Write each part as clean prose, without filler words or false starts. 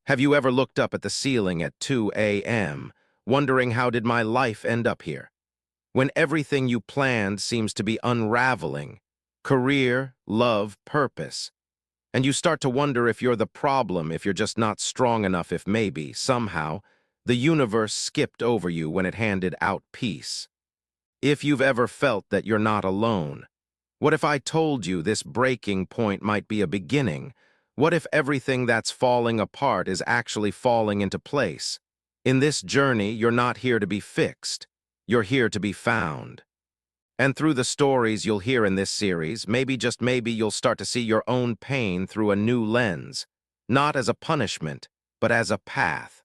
Have you ever looked up at the ceiling at 2 a.m., wondering how did my life end up here? When everything you planned seems to be unraveling, career, love, purpose, and you start to wonder if you're the problem, if you're just not strong enough, if maybe, somehow, the universe skipped over you when it handed out peace. If you've ever felt that you're not alone, what if I told you this breaking point might be a beginning? What if everything that's falling apart is actually falling into place? In this journey, you're not here to be fixed. You're here to be found. And through the stories you'll hear in this series, maybe just maybe you'll start to see your own pain through a new lens, not as a punishment, but as a path.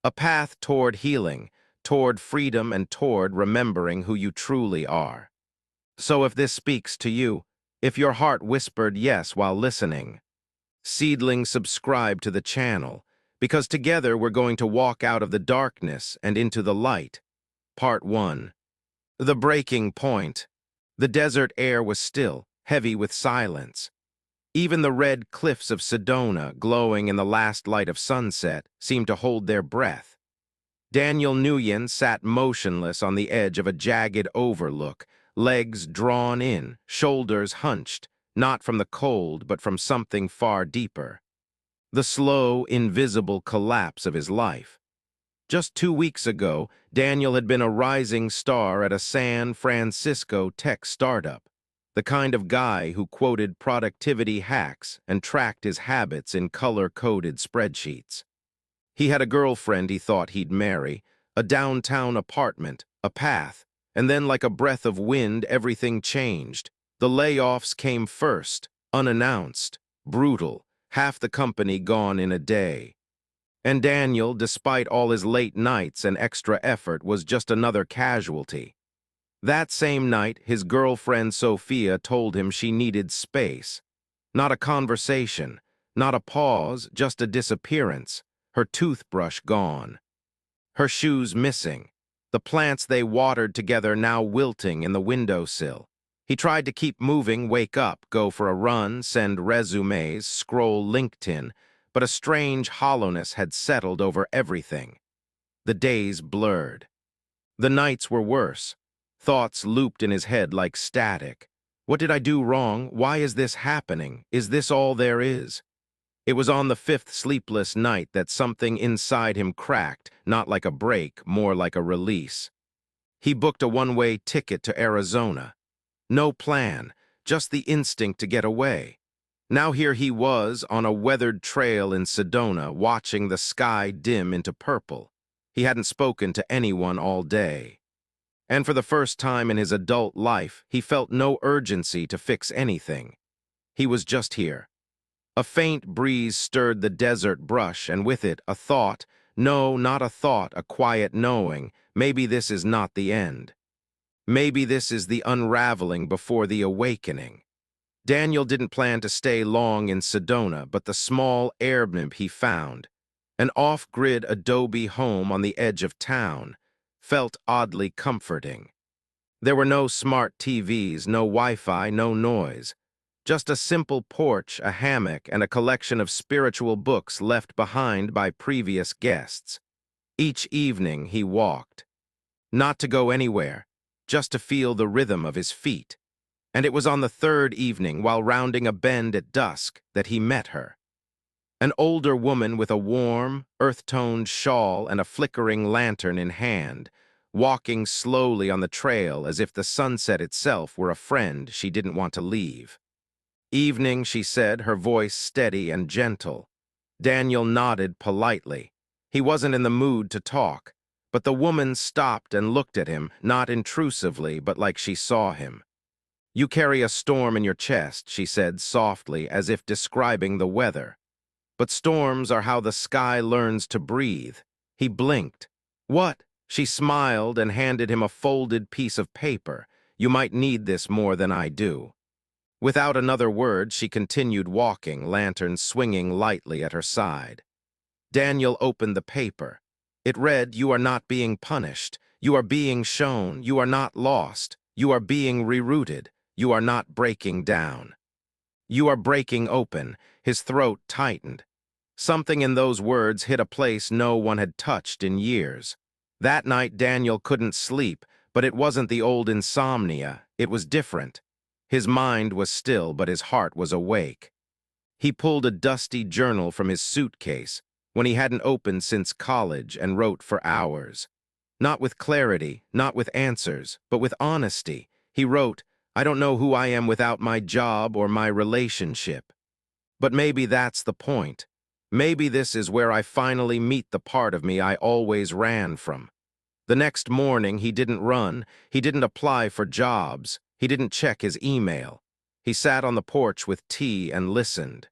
A path toward healing, toward freedom, and toward remembering who you truly are. So if this speaks to you, if your heart whispered yes while listening, seedling, subscribe to the channel, because together we're going to walk out of the darkness and into the light. Part 1. The breaking point. The desert air was still, heavy with silence. Even the red cliffs of Sedona, glowing in the last light of sunset, seemed to hold their breath. Daniel Nguyen sat motionless on the edge of a jagged overlook, legs drawn in, shoulders hunched, not from the cold but from something far deeper. The slow, invisible collapse of his life. Just 2 weeks ago, Daniel had been a rising star at a San Francisco tech startup, the kind of guy who quoted productivity hacks and tracked his habits in color-coded spreadsheets. He had a girlfriend he thought he'd marry, a downtown apartment, a path, and then like a breath of wind, everything changed. The layoffs came first, unannounced, brutal, half the company gone in a day. And Daniel, despite all his late nights and extra effort, was just another casualty. That same night, his girlfriend Sophia told him she needed space. Not a conversation, not a pause, just a disappearance. Her toothbrush gone. Her shoes missing. The plants they watered together now wilting in the windowsill. He tried to keep moving, wake up, go for a run, send resumes, scroll LinkedIn, but a strange hollowness had settled over everything. The days blurred. The nights were worse. Thoughts looped in his head like static. What did I do wrong? Why is this happening? Is this all there is? It was on the 5th sleepless night that something inside him cracked, not like a break, more like a release. He booked a one-way ticket to Arizona. No plan, just the instinct to get away. Now here he was, on a weathered trail in Sedona, watching the sky dim into purple. He hadn't spoken to anyone all day. And for the first time in his adult life, he felt no urgency to fix anything. He was just here. A faint breeze stirred the desert brush, and with it, a thought. No, not a thought, a quiet knowing. Maybe this is not the end. Maybe this is the unraveling before the awakening. Daniel didn't plan to stay long in Sedona, but the small Airbnb he found, an off-grid adobe home on the edge of town, felt oddly comforting. There were no smart TVs, no Wi-Fi, no noise. Just a simple porch, a hammock, and a collection of spiritual books left behind by previous guests. Each evening he walked. Not to go anywhere, just to feel the rhythm of his feet. And it was on the 3rd evening, while rounding a bend at dusk, that he met her. An older woman with a warm, earth-toned shawl and a flickering lantern in hand, walking slowly on the trail as if the sunset itself were a friend she didn't want to leave. Evening, she said, her voice steady and gentle. Daniel nodded politely. He wasn't in the mood to talk, but the woman stopped and looked at him, not intrusively, but like she saw him. You carry a storm in your chest, she said softly, as if describing the weather. But storms are how the sky learns to breathe. He blinked. What? She smiled and handed him a folded piece of paper. You might need this more than I do. Without another word, she continued walking, lantern swinging lightly at her side. Daniel opened the paper. It read, "You are not being punished. You are being shown. You are not lost. You are being rerouted. You are not breaking down. You are breaking open." His throat tightened. Something in those words hit a place no one had touched in years. That night Daniel couldn't sleep, but it wasn't the old insomnia, it was different. His mind was still, but his heart was awake. He pulled a dusty journal from his suitcase, when he hadn't opened since college, and wrote for hours. Not with clarity, not with answers, but with honesty. He wrote, "I don't know who I am without my job or my relationship." But maybe that's the point. Maybe this is where I finally meet the part of me I always ran from. The next morning, he didn't run, he didn't apply for jobs, he didn't check his email. He sat on the porch with tea and listened.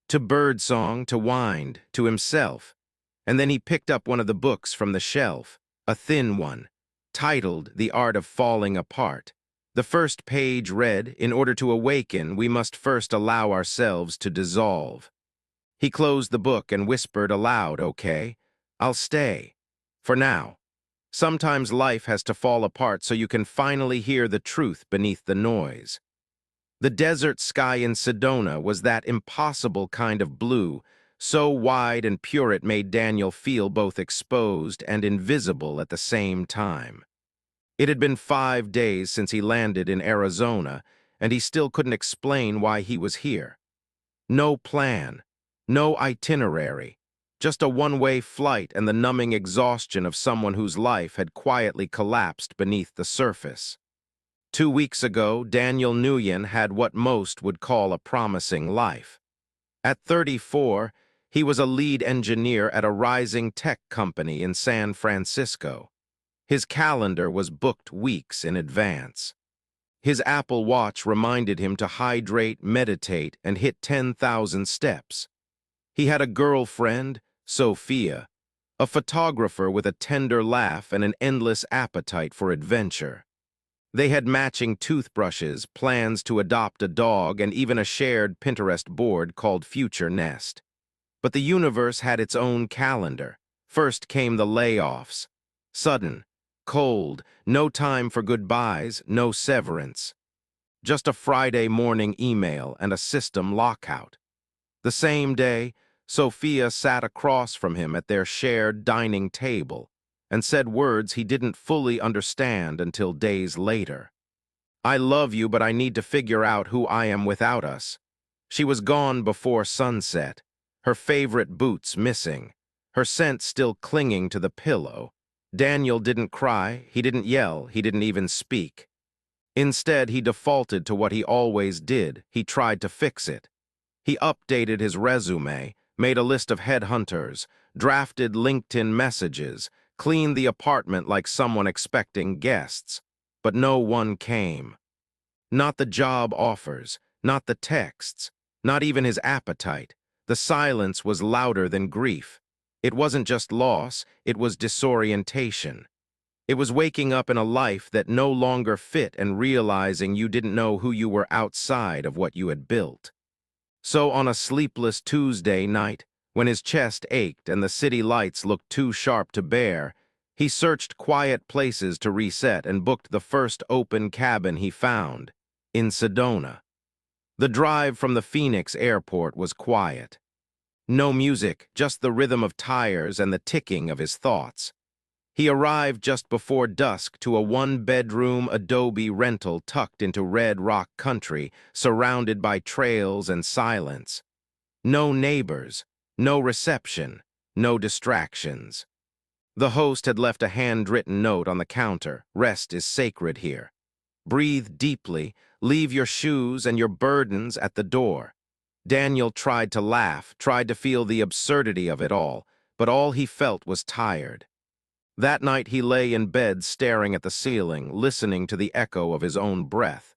To birdsong, to wind, to himself. And then he picked up one of the books from the shelf, a thin one, titled The Art of Falling Apart. The first page read, "In order to awaken, we must first allow ourselves to dissolve." He closed the book and whispered aloud, "Okay, I'll stay. For now." Sometimes life has to fall apart so you can finally hear the truth beneath the noise. The desert sky in Sedona was that impossible kind of blue, so wide and pure it made Daniel feel both exposed and invisible at the same time. It had been 5 days since he landed in Arizona, and he still couldn't explain why he was here. No plan, no itinerary, just a one-way flight and the numbing exhaustion of someone whose life had quietly collapsed beneath the surface. 2 weeks ago, Daniel Nguyen had what most would call a promising life. At 34, he was a lead engineer at a rising tech company in San Francisco. His calendar was booked weeks in advance. His Apple Watch reminded him to hydrate, meditate, and hit 10,000 steps. He had a girlfriend, Sophia, a photographer with a tender laugh and an endless appetite for adventure. They had matching toothbrushes, plans to adopt a dog, and even a shared Pinterest board called Future Nest. But the universe had its own calendar. First came the layoffs. Sudden, cold, no time for goodbyes, no severance. Just a Friday morning email and a system lockout. The same day, Sophia sat across from him at their shared dining table and said words he didn't fully understand until days later. "I love you, but I need to figure out who I am without us." She was gone before sunset, her favorite boots missing, her scent still clinging to the pillow. Daniel didn't cry, he didn't yell, he didn't even speak. Instead, he defaulted to what he always did. He tried to fix it. He updated his resume, made a list of headhunters, drafted LinkedIn messages, cleaned the apartment like someone expecting guests. But no one came. Not the job offers, not the texts, not even his appetite. The silence was louder than grief. It wasn't just loss, it was disorientation. It was waking up in a life that no longer fit and realizing you didn't know who you were outside of what you had built. So on a sleepless Tuesday night, when his chest ached and the city lights looked too sharp to bear, he searched quiet places to reset and booked the first open cabin he found, in Sedona. The drive from the Phoenix airport was quiet. No music, just the rhythm of tires and the ticking of his thoughts. He arrived just before dusk to a one-bedroom adobe rental tucked into Red Rock country, surrounded by trails and silence. No neighbors, no reception, no distractions. The host had left a handwritten note on the counter. "Rest is sacred here. Breathe deeply, leave your shoes and your burdens at the door." Daniel tried to laugh, tried to feel the absurdity of it all, but all he felt was tired. That night he lay in bed staring at the ceiling, listening to the echo of his own breath.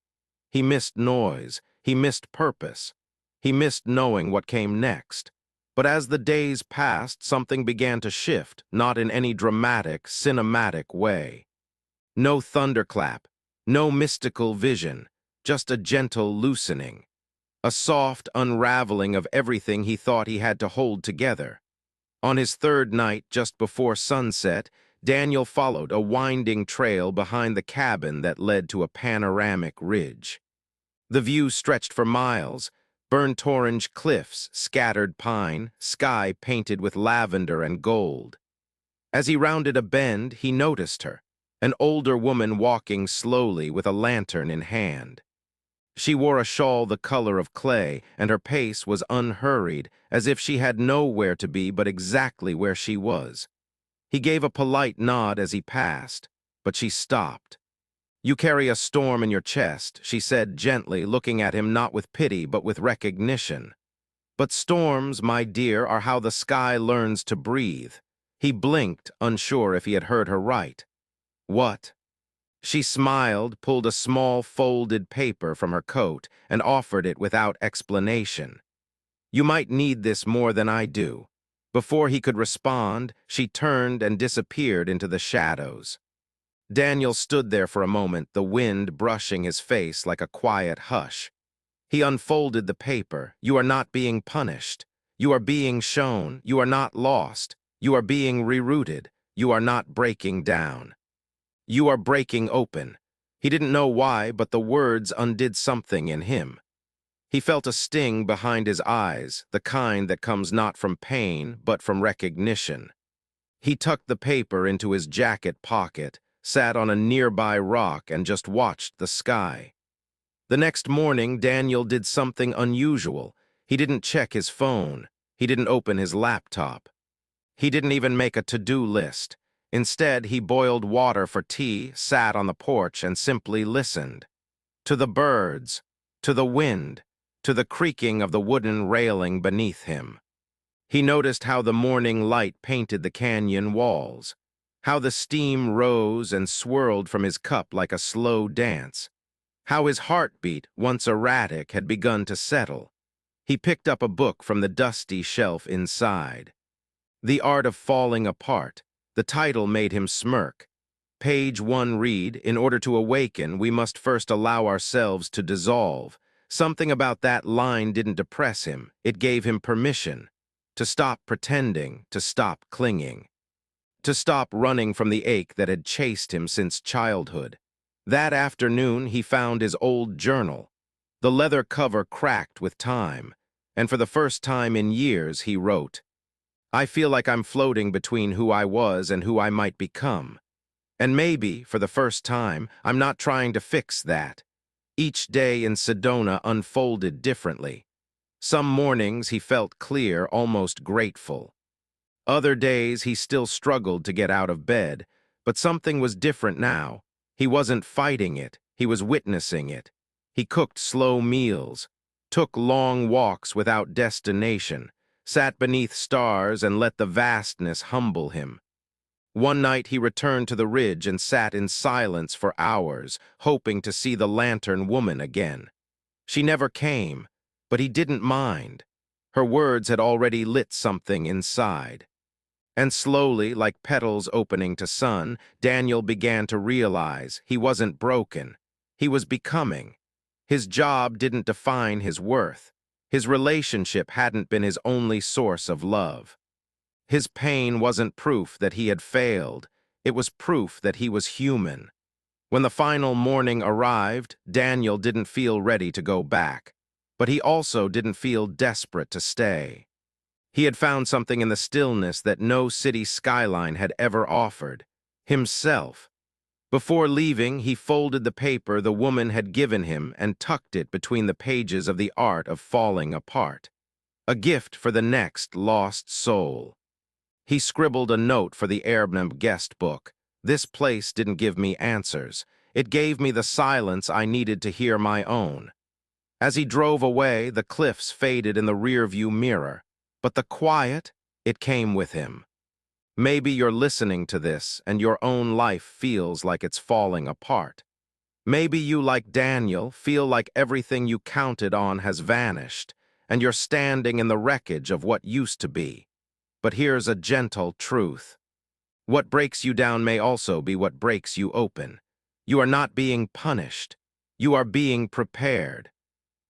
He missed noise, he missed purpose, he missed knowing what came next. But as the days passed, something began to shift, not in any dramatic, cinematic way. No thunderclap, no mystical vision, just a gentle loosening. A soft unraveling of everything he thought he had to hold together. On his third night, just before sunset, Daniel followed a winding trail behind the cabin that led to a panoramic ridge. The view stretched for miles, Burnt orange cliffs, scattered pine, sky painted with lavender and gold. As he rounded a bend, he noticed her, an older woman walking slowly with a lantern in hand. She wore a shawl the color of clay, and her pace was unhurried, as if she had nowhere to be but exactly where she was. He gave a polite nod as he passed, but she stopped. "You carry a storm in your chest," she said gently, looking at him not with pity but with recognition. "But storms, my dear, are how the sky learns to breathe." He blinked, unsure if he had heard her right. "What?" She smiled, pulled a small folded paper from her coat, and offered it without explanation. "You might need this more than I do." Before he could respond, she turned and disappeared into the shadows. Daniel stood there for a moment, the wind brushing his face like a quiet hush. He unfolded the paper. "You are not being punished. You are being shown. You are not lost. You are being rerouted. You are not breaking down. You are breaking open." He didn't know why, but the words undid something in him. He felt a sting behind his eyes, the kind that comes not from pain, but from recognition. He tucked the paper into his jacket pocket, sat on a nearby rock, and just watched the sky. The next morning, Daniel did something unusual. He didn't check his phone. He didn't open his laptop. He didn't even make a to-do list. Instead, he boiled water for tea, sat on the porch, and simply listened. To the birds, to the wind, to the creaking of the wooden railing beneath him. He noticed how the morning light painted the canyon walls, how the steam rose and swirled from his cup like a slow dance, how his heartbeat, once erratic, had begun to settle. He picked up a book from the dusty shelf inside. The Art of Falling Apart. The title made him smirk. Page 1 read, "In order to awaken, we must first allow ourselves to dissolve." Something about that line didn't depress him. It gave him permission to stop pretending, to stop clinging, to stop running from the ache that had chased him since childhood. That afternoon, he found his old journal. The leather cover cracked with time, and for the first time in years, he wrote, "I feel like I'm floating between who I was and who I might become. And maybe, for the first time, I'm not trying to fix that." Each day in Sedona unfolded differently. Some mornings he felt clear, almost grateful. Other days he still struggled to get out of bed, but something was different now. He wasn't fighting it, he was witnessing it. He cooked slow meals, took long walks without destination, sat beneath stars and let the vastness humble him. One night he returned to the ridge and sat in silence for hours, hoping to see the lantern woman again. She never came, but he didn't mind. Her words had already lit something inside. And slowly, like petals opening to sun, Daniel began to realize he wasn't broken. He was becoming. His job didn't define his worth. His relationship hadn't been his only source of love. His pain wasn't proof that he had failed. It was proof that he was human. When the final morning arrived, Daniel didn't feel ready to go back, but he also didn't feel desperate to stay. He had found something in the stillness that no city skyline had ever offered: himself. Before leaving, he folded the paper the woman had given him and tucked it between the pages of The Art of Falling Apart. A gift for the next lost soul. He scribbled a note for the Airbnb guest book. "This place didn't give me answers. It gave me the silence I needed to hear my own." As he drove away, the cliffs faded in the rearview mirror, but the quiet, it came with him. Maybe you're listening to this and your own life feels like it's falling apart. Maybe you, like Daniel, feel like everything you counted on has vanished, and you're standing in the wreckage of what used to be. But here's a gentle truth. What breaks you down may also be what breaks you open. You are not being punished. You are being prepared.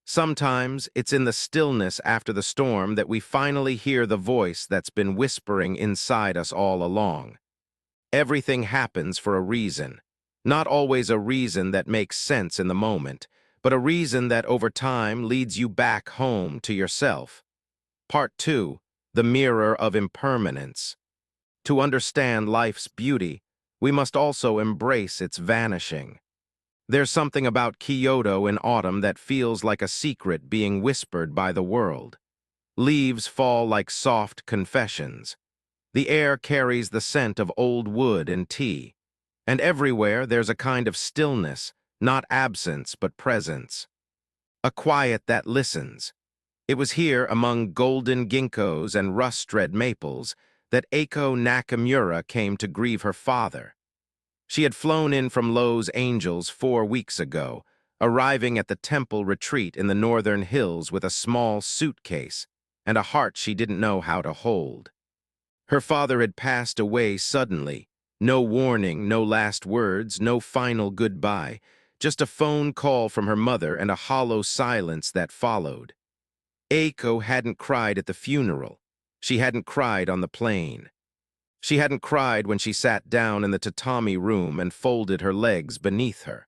Sometimes it's in the stillness after the storm that we finally hear the voice that's been whispering inside us all along. Everything happens for a reason. Not always a reason that makes sense in the moment, but a reason that over time leads you back home to yourself. Part 2, The Mirror of Impermanence. To understand life's beauty, we must also embrace its vanishing. There's something about Kyoto in autumn that feels like a secret being whispered by the world. Leaves fall like soft confessions. The air carries the scent of old wood and tea. And everywhere there's a kind of stillness, not absence but presence. A quiet that listens. It was here among golden ginkgos and rust-red maples that Eiko Nakamura came to grieve her father. She had flown in from Lowe's Angels 4 weeks ago, arriving at the temple retreat in the northern hills with a small suitcase and a heart she didn't know how to hold. Her father had passed away suddenly. No warning, no last words, no final goodbye, just a phone call from her mother and a hollow silence that followed. Eiko hadn't cried at the funeral. She hadn't cried on the plane. She hadn't cried when she sat down in the tatami room and folded her legs beneath her.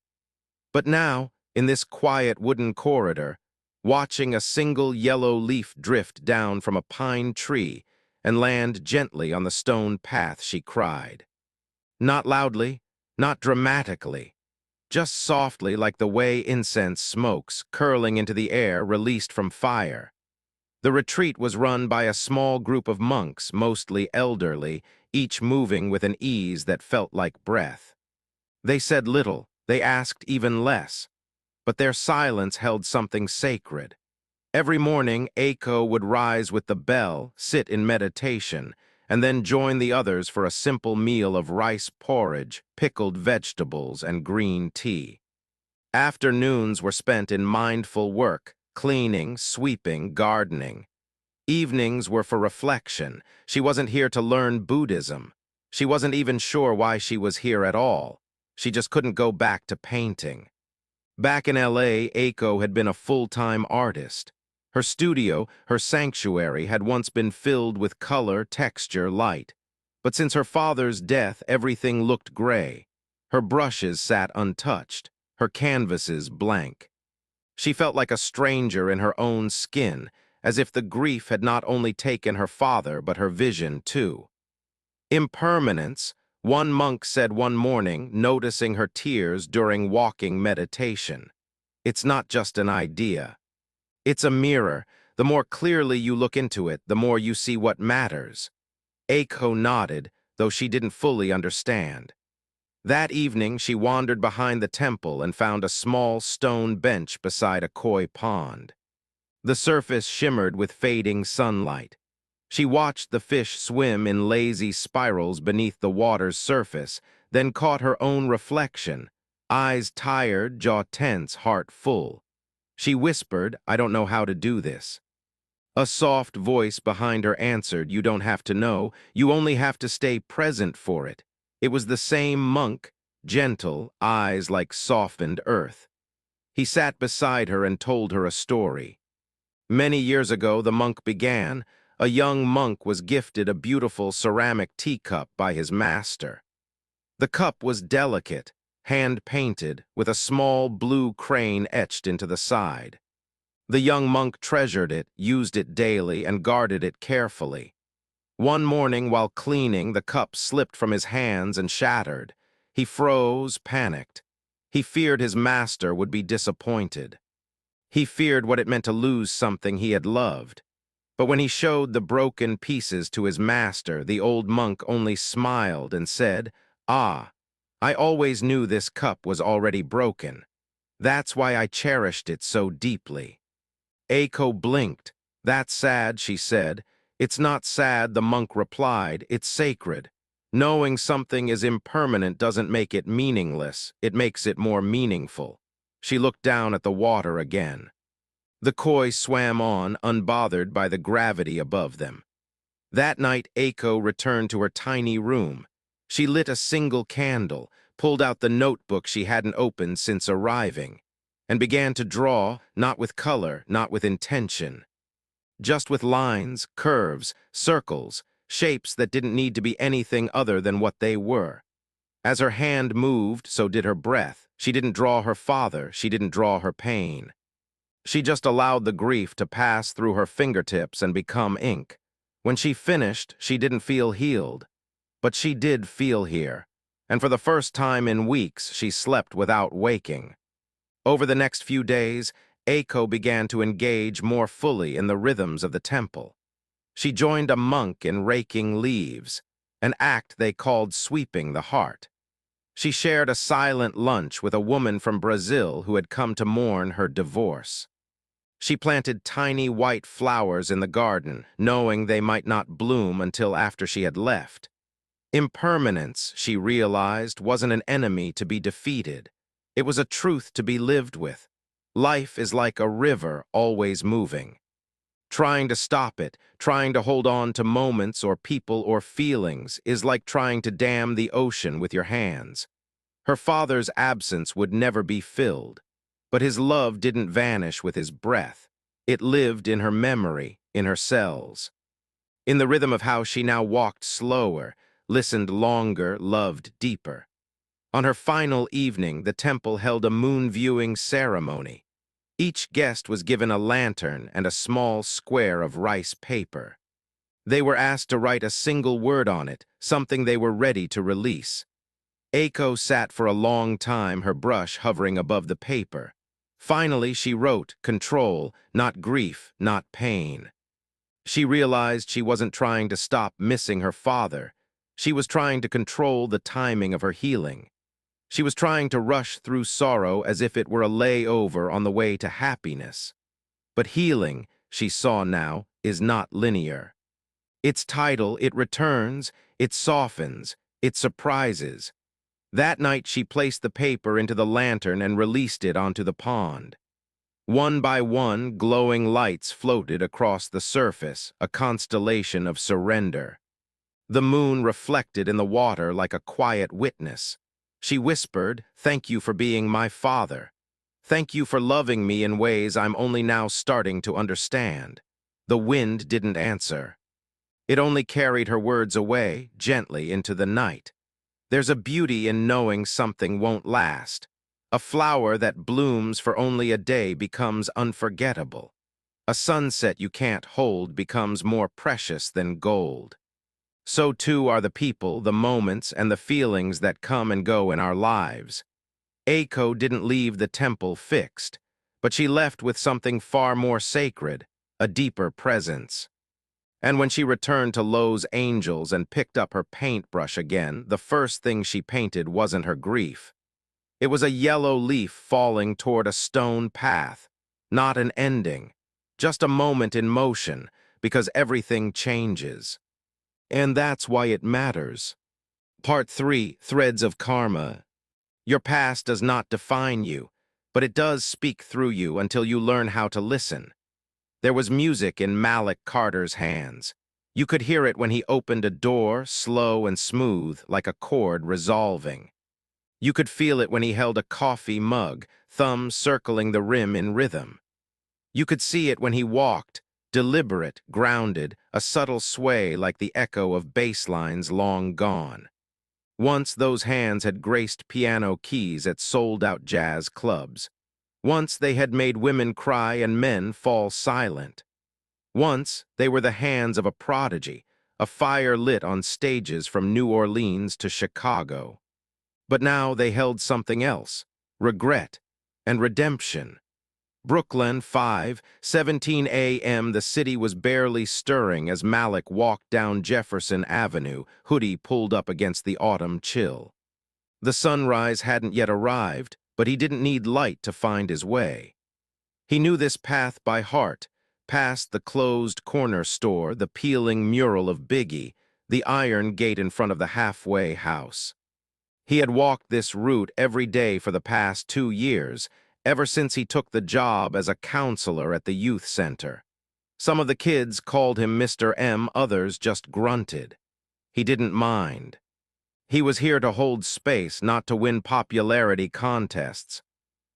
But now, in this quiet wooden corridor, watching a single yellow leaf drift down from a pine tree and land gently on the stone path, she cried. Not loudly, not dramatically, just softly like the way incense smokes curling into the air released from fire. The retreat was run by a small group of monks, mostly elderly, each moving with an ease that felt like breath. They said little, they asked even less, but their silence held something sacred. Every morning, Eiko would rise with the bell, sit in meditation, and then join the others for a simple meal of rice porridge, pickled vegetables, and green tea. Afternoons were spent in mindful work, cleaning, sweeping, gardening. Evenings were for reflection. She wasn't here to learn Buddhism. She wasn't even sure why she was here at all. She just couldn't go back to painting. Back in LA, Eiko had been a full-time artist. Her studio, her sanctuary, had once been filled with color, texture, light. But since her father's death, everything looked gray. Her brushes sat untouched, her canvases blank. She felt like a stranger in her own skin, as if the grief had not only taken her father, but her vision too. Impermanence, one monk said one morning, noticing her tears during walking meditation. It's not just an idea. It's a mirror. The more clearly you look into it, the more you see what matters. Eiko nodded, though she didn't fully understand. That evening, she wandered behind the temple and found a small stone bench beside a koi pond. The surface shimmered with fading sunlight. She watched the fish swim in lazy spirals beneath the water's surface, then caught her own reflection, eyes tired, jaw tense, heart full. She whispered, "I don't know how to do this." A soft voice behind her answered, "You don't have to know, you only have to stay present for it." It was the same monk, gentle, eyes like softened earth. He sat beside her and told her a story. Many years ago, the monk began. A young monk was gifted a beautiful ceramic teacup by his master. The cup was delicate, hand-painted, with a small blue crane etched into the side. The young monk treasured it, used it daily, and guarded it carefully. One morning, while cleaning, the cup slipped from his hands and shattered. He froze, panicked. He feared his master would be disappointed. He feared what it meant to lose something he had loved. But when he showed the broken pieces to his master, the old monk only smiled and said, "Ah, I always knew this cup was already broken. That's why I cherished it so deeply." Eiko blinked. "That's sad," she said. "It's not sad," the monk replied. "It's sacred. Knowing something is impermanent doesn't make it meaningless. It makes it more meaningful." She looked down at the water again. The koi swam on, unbothered by the gravity above them. That night, Eiko returned to her tiny room. She lit a single candle, pulled out the notebook she hadn't opened since arriving, and began to draw, not with color, not with intention, just with lines, curves, circles, shapes that didn't need to be anything other than what they were. As her hand moved, so did her breath. She didn't draw her father, she didn't draw her pain. She just allowed the grief to pass through her fingertips and become ink. When she finished, she didn't feel healed. But she did feel here, and for the first time in weeks, she slept without waking. Over the next few days, Eiko began to engage more fully in the rhythms of the temple. She joined a monk in raking leaves, an act they called sweeping the heart. She shared a silent lunch with a woman from Brazil who had come to mourn her divorce. She planted tiny white flowers in the garden, knowing they might not bloom until after she had left. Impermanence, she realized, wasn't an enemy to be defeated. It was a truth to be lived with. Life is like a river, always moving. Trying to stop it, trying to hold on to moments or people or feelings, is like trying to dam the ocean with your hands. Her father's absence would never be filled, but his love didn't vanish with his breath. It lived in her memory, in her cells. In the rhythm of how she now walked slower, listened longer, loved deeper. On her final evening, the temple held a moon-viewing ceremony. Each guest was given a lantern and a small square of rice paper. They were asked to write a single word on it, something they were ready to release. Eiko sat for a long time, her brush hovering above the paper. Finally, she wrote, control, not grief, not pain. She realized she wasn't trying to stop missing her father. She was trying to control the timing of her healing. She was trying to rush through sorrow as if it were a layover on the way to happiness. But healing, she saw now, is not linear. Its title, it returns, it softens, it surprises. That night she placed the paper into the lantern and released it onto the pond. One by one, glowing lights floated across the surface, a constellation of surrender. The moon reflected in the water like a quiet witness. She whispered, "Thank you for being my father. Thank you for loving me in ways I'm only now starting to understand." The wind didn't answer. It only carried her words away, gently, into the night. There's a beauty in knowing something won't last. A flower that blooms for only a day becomes unforgettable. A sunset you can't hold becomes more precious than gold. So too are the people, the moments, and the feelings that come and go in our lives. Eiko didn't leave the temple fixed, but she left with something far more sacred, a deeper presence. And when she returned to Lowe's Angels and picked up her paintbrush again, the first thing she painted wasn't her grief. It was a yellow leaf falling toward a stone path, not an ending, just a moment in motion, because everything changes. And that's why it matters. Part 3, Threads of Karma. Your past does not define you, but it does speak through you until you learn how to listen. There was music in Malik Carter's hands. You could hear it when he opened a door, slow and smooth, like a chord resolving. You could feel it when he held a coffee mug, thumbs circling the rim in rhythm. You could see it when he walked, deliberate, grounded, a subtle sway like the echo of bass lines long gone. Once those hands had graced piano keys at sold-out jazz clubs. Once they had made women cry and men fall silent. Once they were the hands of a prodigy, a fire lit on stages from New Orleans to Chicago. But now they held something else, regret and redemption. Brooklyn, 5:17 a.m. The city was barely stirring as Malik walked down Jefferson Avenue, hoodie pulled up against the autumn chill. The sunrise hadn't yet arrived, but he didn't need light to find his way. He knew this path by heart, past the closed corner store, the peeling mural of Biggie, the iron gate in front of the halfway house. He had walked this route every day for the past 2 years, ever since he took the job as a counselor at the youth center. Some of the kids called him Mr. M, others just grunted. He didn't mind. He was here to hold space, not to win popularity contests.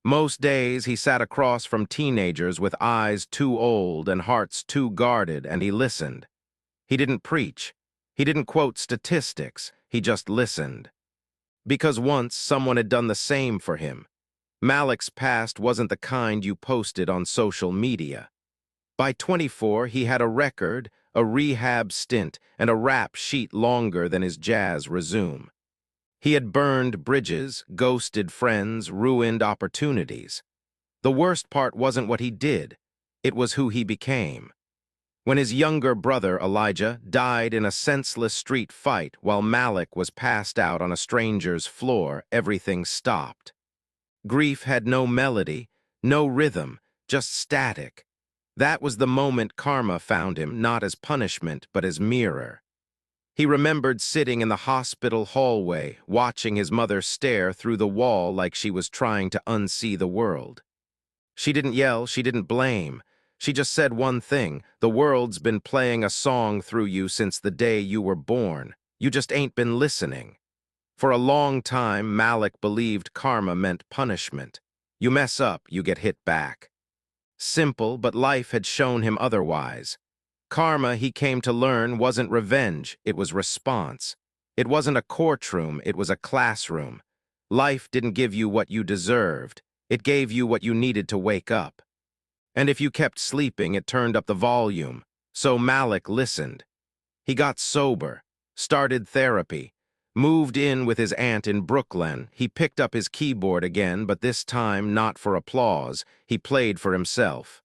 Most days he sat across from teenagers with eyes too old and hearts too guarded, and he listened. He didn't preach. He didn't quote statistics. He just listened. Because once someone had done the same for him. Malik's past wasn't the kind you posted on social media. By 24, he had a record, a rehab stint, and a rap sheet longer than his jazz resume. He had burned bridges, ghosted friends, ruined opportunities. The worst part wasn't what he did, it was who he became. When his younger brother, Elijah, died in a senseless street fight while Malik was passed out on a stranger's floor, everything stopped. Grief had no melody, no rhythm, just static. That was the moment karma found him, not as punishment, but as mirror. He remembered sitting in the hospital hallway, watching his mother stare through the wall like she was trying to unsee the world. She didn't yell, she didn't blame. She just said one thing: the world's been playing a song through you since the day you were born. You just ain't been listening. For a long time, Malik believed karma meant punishment. You mess up, you get hit back. Simple, but life had shown him otherwise. Karma, he came to learn, wasn't revenge, it was response. It wasn't a courtroom, it was a classroom. Life didn't give you what you deserved, it gave you what you needed to wake up. And if you kept sleeping, it turned up the volume. So Malik listened. He got sober, started therapy, moved in with his aunt in Brooklyn. He picked up his keyboard again, but this time not for applause. He played for himself.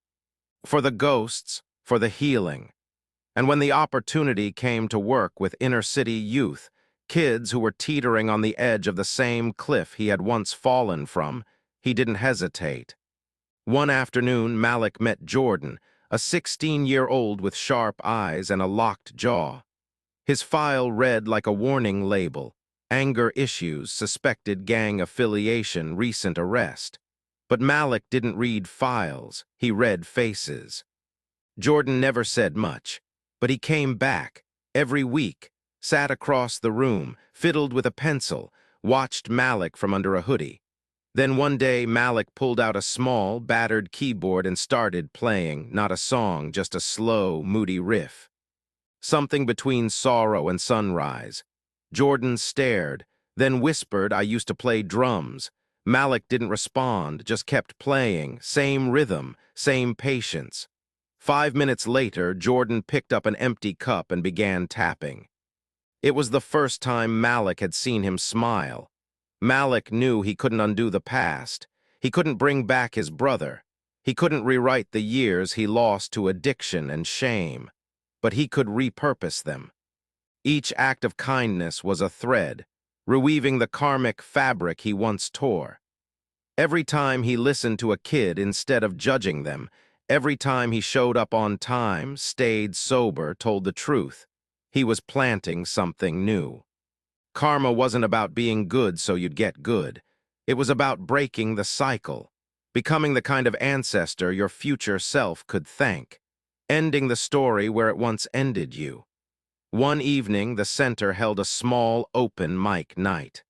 For the ghosts, for the healing. And when the opportunity came to work with inner-city youth, kids who were teetering on the edge of the same cliff he had once fallen from, he didn't hesitate. One afternoon, Malik met Jordan, a 16-year-old with sharp eyes and a locked jaw. His file read like a warning label: anger issues, suspected gang affiliation, recent arrest. But Malik didn't read files, he read faces. Jordan never said much, but he came back, every week, sat across the room, fiddled with a pencil, watched Malik from under a hoodie. Then one day, Malik pulled out a small, battered keyboard and started playing, not a song, just a slow, moody riff. Something between Sorrow and Sunrise. Jordan stared, then whispered, "I used to play drums." Malik didn't respond, just kept playing, same rhythm, same patience. 5 minutes later, Jordan picked up an empty cup and began tapping. It was the first time Malik had seen him smile. Malik knew he couldn't undo the past. He couldn't bring back his brother. He couldn't rewrite the years he lost to addiction and shame. But he could repurpose them. Each act of kindness was a thread, reweaving the karmic fabric he once tore. Every time he listened to a kid instead of judging them, every time he showed up on time, stayed sober, told the truth, he was planting something new. Karma wasn't about being good so you'd get good. It was about breaking the cycle, becoming the kind of ancestor your future self could thank, ending the story where it once ended you. One evening, the center held a small, open mic night.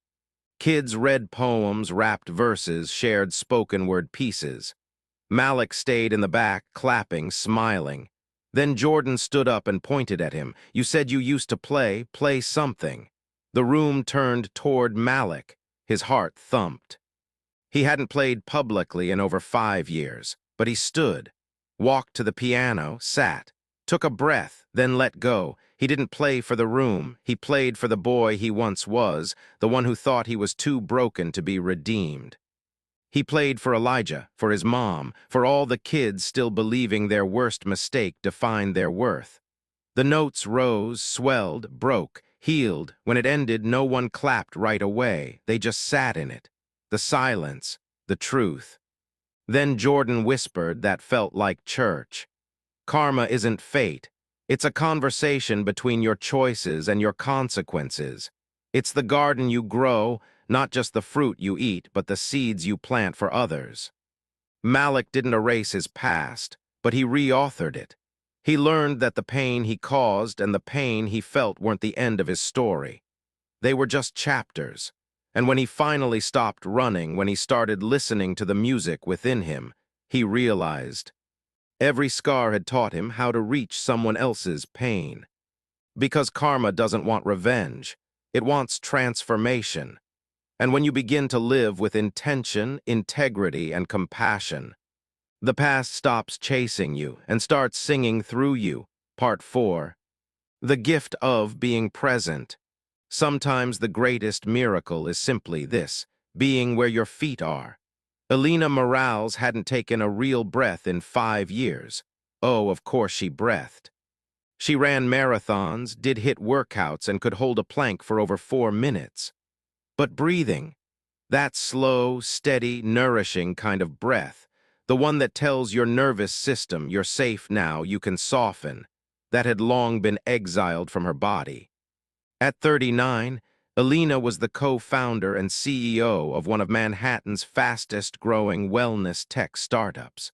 Kids read poems, rapped verses, shared spoken-word pieces. Malik stayed in the back, clapping, smiling. Then Jordan stood up and pointed at him. "You said you used to play something." The room turned toward Malik. His heart thumped. He hadn't played publicly in over 5 years, but he stood, walked to the piano, sat, took a breath, then let go. He didn't play for the room. He played for the boy he once was, the one who thought he was too broken to be redeemed. He played for Elijah, for his mom, for all the kids still believing their worst mistake defined their worth. The notes rose, swelled, broke, healed. When it ended, no one clapped right away. They just sat in it. The silence, the truth. Then Jordan whispered that felt like church. Karma isn't fate. It's a conversation between your choices and your consequences. It's the garden you grow, not just the fruit you eat, but the seeds you plant for others. Malik didn't erase his past, but he reauthored it. He learned that the pain he caused and the pain he felt weren't the end of his story. They were just chapters. And when he finally stopped running, when he started listening to the music within him, he realized every scar had taught him how to reach someone else's pain. Because karma doesn't want revenge. It wants transformation. And when you begin to live with intention, integrity, and compassion, the past stops chasing you and starts singing through you. Part 4. The gift of being present. Sometimes the greatest miracle is simply this, being where your feet are. Elena Morales hadn't taken a real breath in 5 years. Oh, of course she breathed. She ran marathons, did HIIT workouts, and could hold a plank for over 4 minutes. But breathing, that slow, steady, nourishing kind of breath, the one that tells your nervous system you're safe now, you can soften, that had long been exiled from her body. At 39, Elena was the co-founder and CEO of one of Manhattan's fastest-growing wellness tech startups.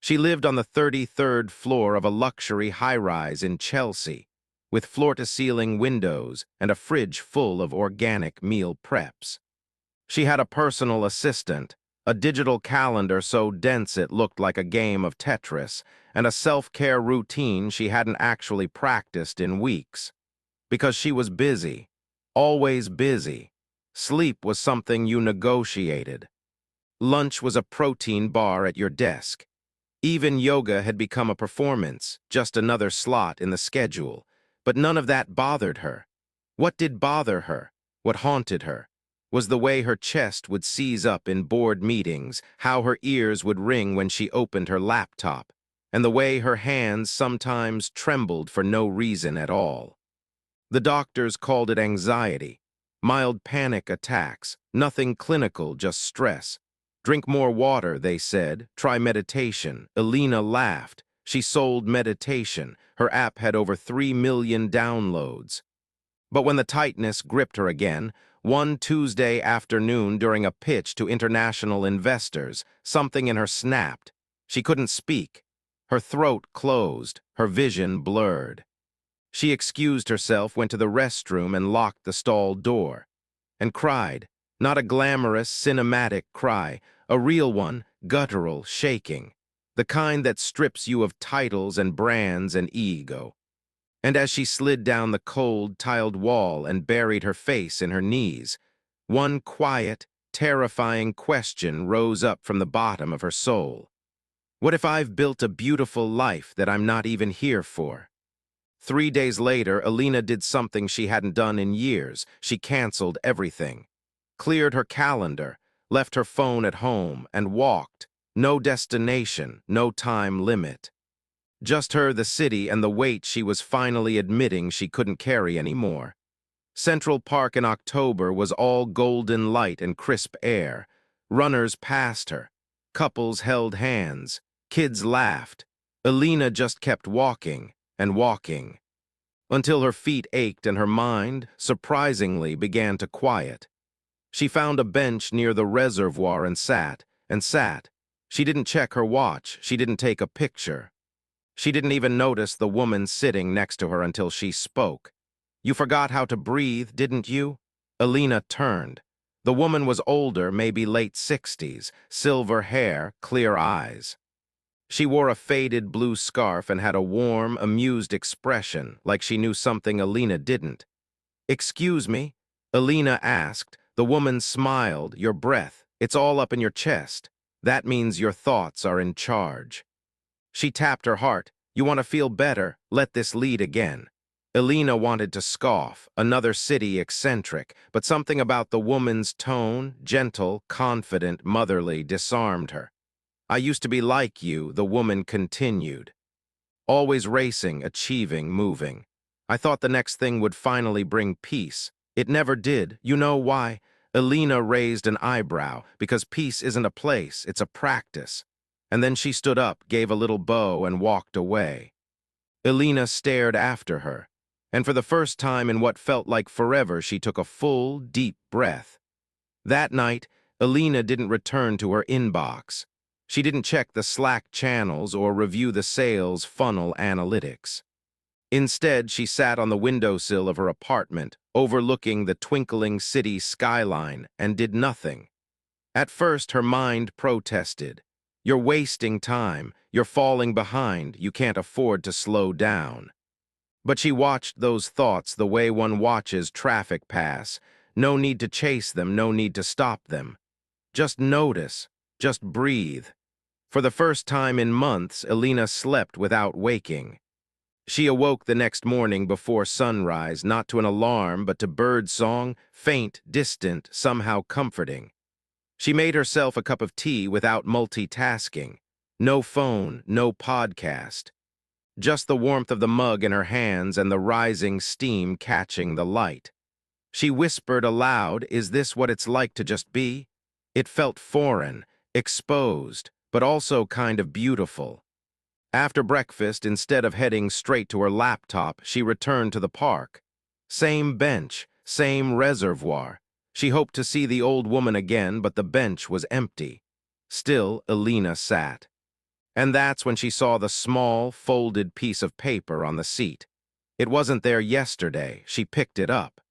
She lived on the 33rd floor of a luxury high-rise in Chelsea, with floor-to-ceiling windows and a fridge full of organic meal preps. She had a personal assistant, a digital calendar so dense it looked like a game of Tetris, and a self-care routine she hadn't actually practiced in weeks. Because she was busy, always busy. Sleep was something you negotiated. Lunch was a protein bar at your desk. Even yoga had become a performance, just another slot in the schedule. But none of that bothered her. What did bother her, what haunted her, was the way her chest would seize up in board meetings, how her ears would ring when she opened her laptop, and the way her hands sometimes trembled for no reason at all. The doctors called it anxiety, mild panic attacks, nothing clinical, just stress. Drink more water, they said. Try meditation. Elena laughed. She sold meditation. Her app had over 3 million downloads. But when the tightness gripped her again, one Tuesday afternoon during a pitch to international investors, something in her snapped. She couldn't speak. Her throat closed, her vision blurred. She excused herself, went to the restroom, and locked the stall door. And cried, not a glamorous, cinematic cry, a real one, guttural, shaking, the kind that strips you of titles and brands and ego. And as she slid down the cold, tiled wall and buried her face in her knees, one quiet, terrifying question rose up from the bottom of her soul. What if I've built a beautiful life that I'm not even here for? 3 days later, Elena did something she hadn't done in years. She canceled everything, cleared her calendar, left her phone at home, and walked. No destination, no time limit. Just her, the city, and the weight she was finally admitting she couldn't carry anymore. Central Park in October was all golden light and crisp air. Runners passed her. Couples held hands. Kids laughed. Elena just kept walking and walking, until her feet ached and her mind, surprisingly, began to quiet. She found a bench near the reservoir and sat. She didn't check her watch. She didn't take a picture. She didn't even notice the woman sitting next to her until she spoke. You forgot how to breathe, didn't you? Elena turned. The woman was older, maybe late 60s, silver hair, clear eyes. She wore a faded blue scarf and had a warm, amused expression, like she knew something Elena didn't. Excuse me? Elena asked. The woman smiled. Your breath, it's all up in your chest. That means your thoughts are in charge. She tapped her heart. You want to feel better? Let this lead again. Elena wanted to scoff, another city eccentric, but something about the woman's tone, gentle, confident, motherly, disarmed her. I used to be like you, the woman continued. Always racing, achieving, moving. I thought the next thing would finally bring peace. It never did. You know why? Elena raised an eyebrow, because peace isn't a place, it's a practice. And then she stood up, gave a little bow, and walked away. Elena stared after her, and for the first time in what felt like forever, she took a full, deep breath. That night, Elena didn't return to her inbox. She didn't check the Slack channels or review the sales funnel analytics. Instead, she sat on the windowsill of her apartment, overlooking the twinkling city skyline, and did nothing. At first, her mind protested. You're wasting time, you're falling behind, you can't afford to slow down. But she watched those thoughts the way one watches traffic pass, No need to chase them, no need to stop them. Just notice, just breathe. For the first time in months, Elena slept without waking. She awoke the next morning before sunrise, not to an alarm, but to bird song, faint, distant, somehow comforting. She made herself a cup of tea without multitasking. No phone, no podcast. Just the warmth of the mug in her hands and the rising steam catching the light. She whispered aloud, "Is this what it's like to just be?" It felt foreign, exposed, but also kind of beautiful. After breakfast, instead of heading straight to her laptop, she returned to the park. Same bench, same reservoir. She hoped to see the old woman again, but the bench was empty. Still, Elena sat. And that's when she saw the small, folded piece of paper on the seat. It wasn't there yesterday. She picked it up.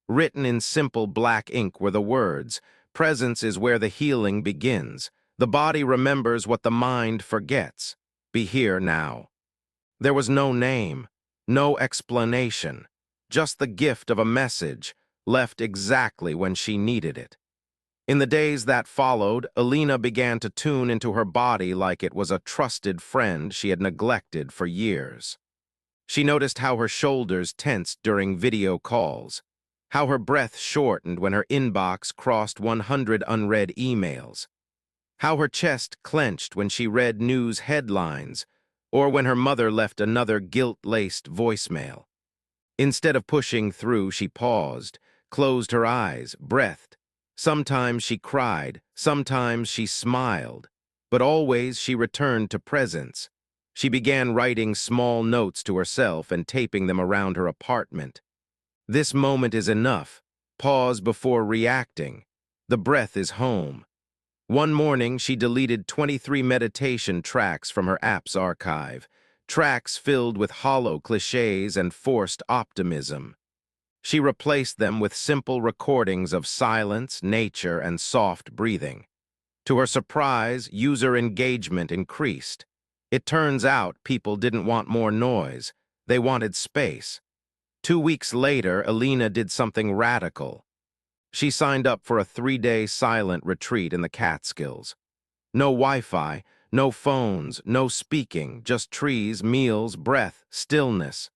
Written in simple black ink were the words, "Presence is where the healing begins. The body remembers what the mind forgets. Be here now." There was no name, no explanation, just the gift of a message, left exactly when she needed it. In the days that followed, Elena began to tune into her body like it was a trusted friend she had neglected for years. She noticed how her shoulders tensed during video calls, how her breath shortened when her inbox crossed 100 unread emails, how her chest clenched when she read news headlines, or when her mother left another guilt-laced voicemail. Instead of pushing through, she paused, closed her eyes, breathed. Sometimes she cried, sometimes she smiled, but always she returned to presence. She began writing small notes to herself and taping them around her apartment. This moment is enough. Pause before reacting. The breath is home. One morning, she deleted 23 meditation tracks from her app's archive, tracks filled with hollow cliches and forced optimism. She replaced them with simple recordings of silence, nature, and soft breathing. To her surprise, user engagement increased. It turns out people didn't want more noise. They wanted space. 2 weeks later, Elena did something radical. She signed up for a 3-day silent retreat in the Catskills. No Wi-Fi, no phones, no speaking, just trees, meals, breath, stillness.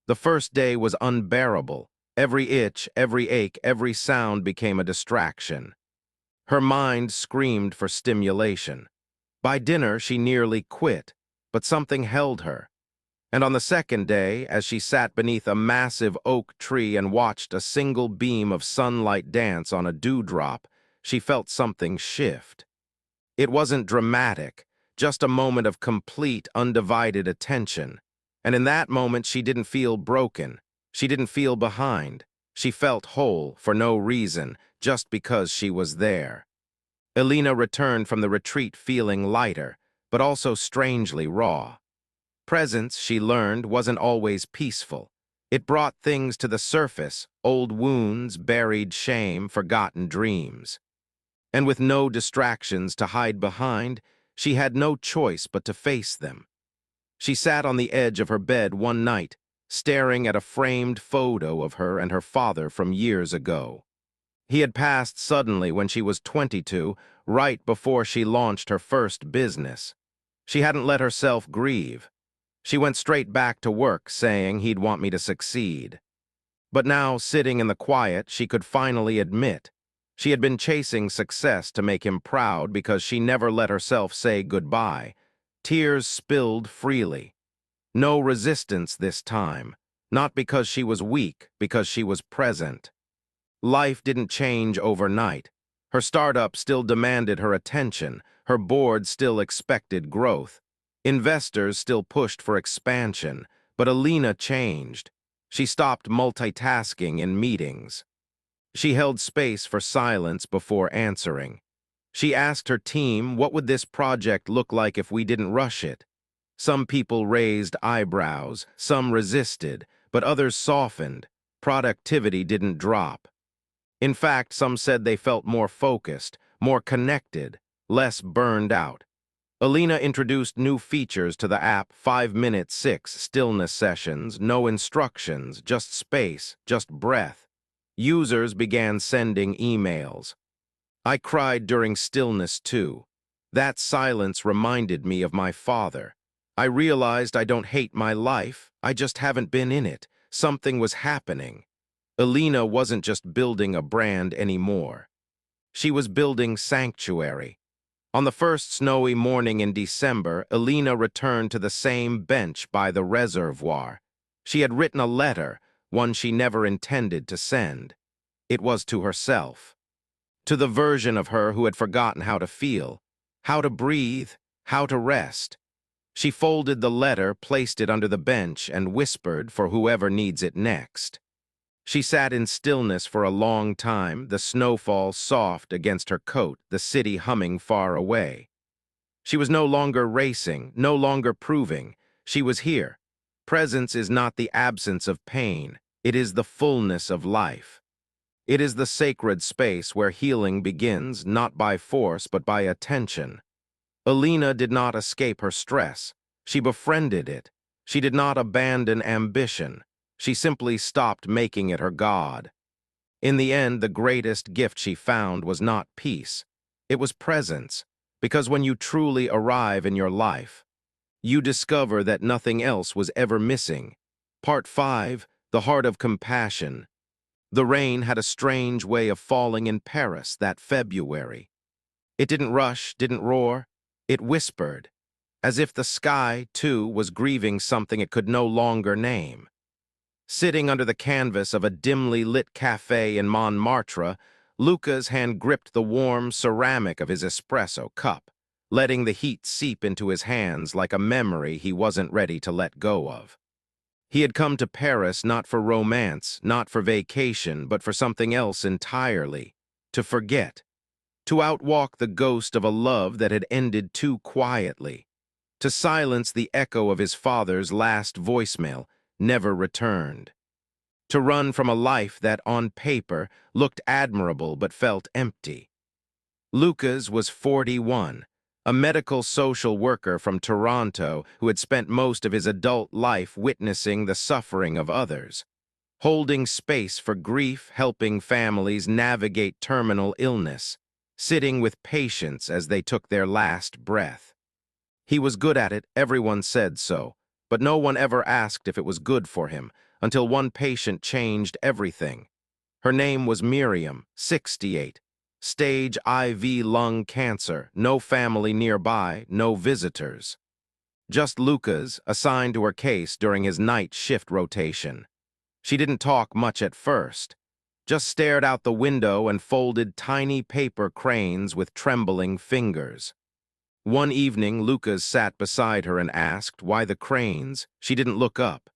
The first day was unbearable. Every itch, every ache, every sound became a distraction. Her mind screamed for stimulation. By dinner, she nearly quit, but something held her. And on the second day, as she sat beneath a massive oak tree and watched a single beam of sunlight dance on a dewdrop, she felt something shift. It wasn't dramatic, just a moment of complete, undivided attention. And in that moment, she didn't feel broken. She didn't feel behind. She felt whole for no reason, just because she was there. Elena returned from the retreat feeling lighter, but also strangely raw. Presence, she learned, wasn't always peaceful. It brought things to the surface, old wounds, buried shame, forgotten dreams. And with no distractions to hide behind, she had no choice but to face them. She sat on the edge of her bed one night, staring at a framed photo of her and her father from years ago. He had passed suddenly when she was 22, right before she launched her first business. She hadn't let herself grieve. She went straight back to work, saying he'd want me to succeed. But now, sitting in the quiet, she could finally admit she had been chasing success to make him proud because she never let herself say goodbye. Tears spilled freely. No resistance this time, not because she was weak, because she was present. Life didn't change overnight. Her startup still demanded her attention, her board still expected growth. Investors still pushed for expansion, but Elena changed. She stopped multitasking in meetings. She held space for silence before answering. She asked her team, what would this project look like if we didn't rush it? Some people raised eyebrows, some resisted, but others softened. Productivity didn't drop. In fact, some said they felt more focused, more connected, less burned out. Elena introduced new features to the app, 5-minute 6 stillness sessions, no instructions, just space, just breath. Users began sending emails. I cried during stillness too. That silence reminded me of my father. I realized I don't hate my life, I just haven't been in it. Something was happening. Alina wasn't just building a brand anymore. She was building sanctuary. On the first snowy morning in December, Alina returned to the same bench by the reservoir. She had written a letter, one she never intended to send. It was to herself. To the version of her who had forgotten how to feel, how to breathe, how to rest. She folded the letter, placed it under the bench, and whispered for whoever needs it next. She sat in stillness for a long time, the snowfall soft against her coat, the city humming far away. She was no longer racing, no longer proving. She was here. Presence is not the absence of pain. It is the fullness of life. It is the sacred space where healing begins, not by force, but by attention. Alina did not escape her stress. She befriended it. She did not abandon ambition. She simply stopped making it her god. In the end, the greatest gift she found was not peace. It was presence, because when you truly arrive in your life, you discover that nothing else was ever missing. Part 5, The Heart of Compassion. The rain had a strange way of falling in Paris that February. It didn't rush, didn't roar. It whispered, as if the sky, too, was grieving something it could no longer name. Sitting under the canvas of a dimly lit cafe in Montmartre, Luca's hand gripped the warm ceramic of his espresso cup, letting the heat seep into his hands like a memory he wasn't ready to let go of. He had come to Paris not for romance, not for vacation, but for something else entirely, to forget, to outwalk the ghost of a love that had ended too quietly, to silence the echo of his father's last voicemail, never returned, to run from a life that, on paper, looked admirable but felt empty. Lucas was 41, a medical social worker from Toronto who had spent most of his adult life witnessing the suffering of others, holding space for grief, helping families navigate terminal illness, sitting with patients as they took their last breath. He was good at it, everyone said so, but no one ever asked if it was good for him, until one patient changed everything. Her name was Miriam, 68, stage IV lung cancer, no family nearby, no visitors. Just Lucas, assigned to her case during his night shift rotation. She didn't talk much at first, just stared out the window and folded tiny paper cranes with trembling fingers. One evening, Lucas sat beside her and asked, "Why the cranes?" She didn't look up.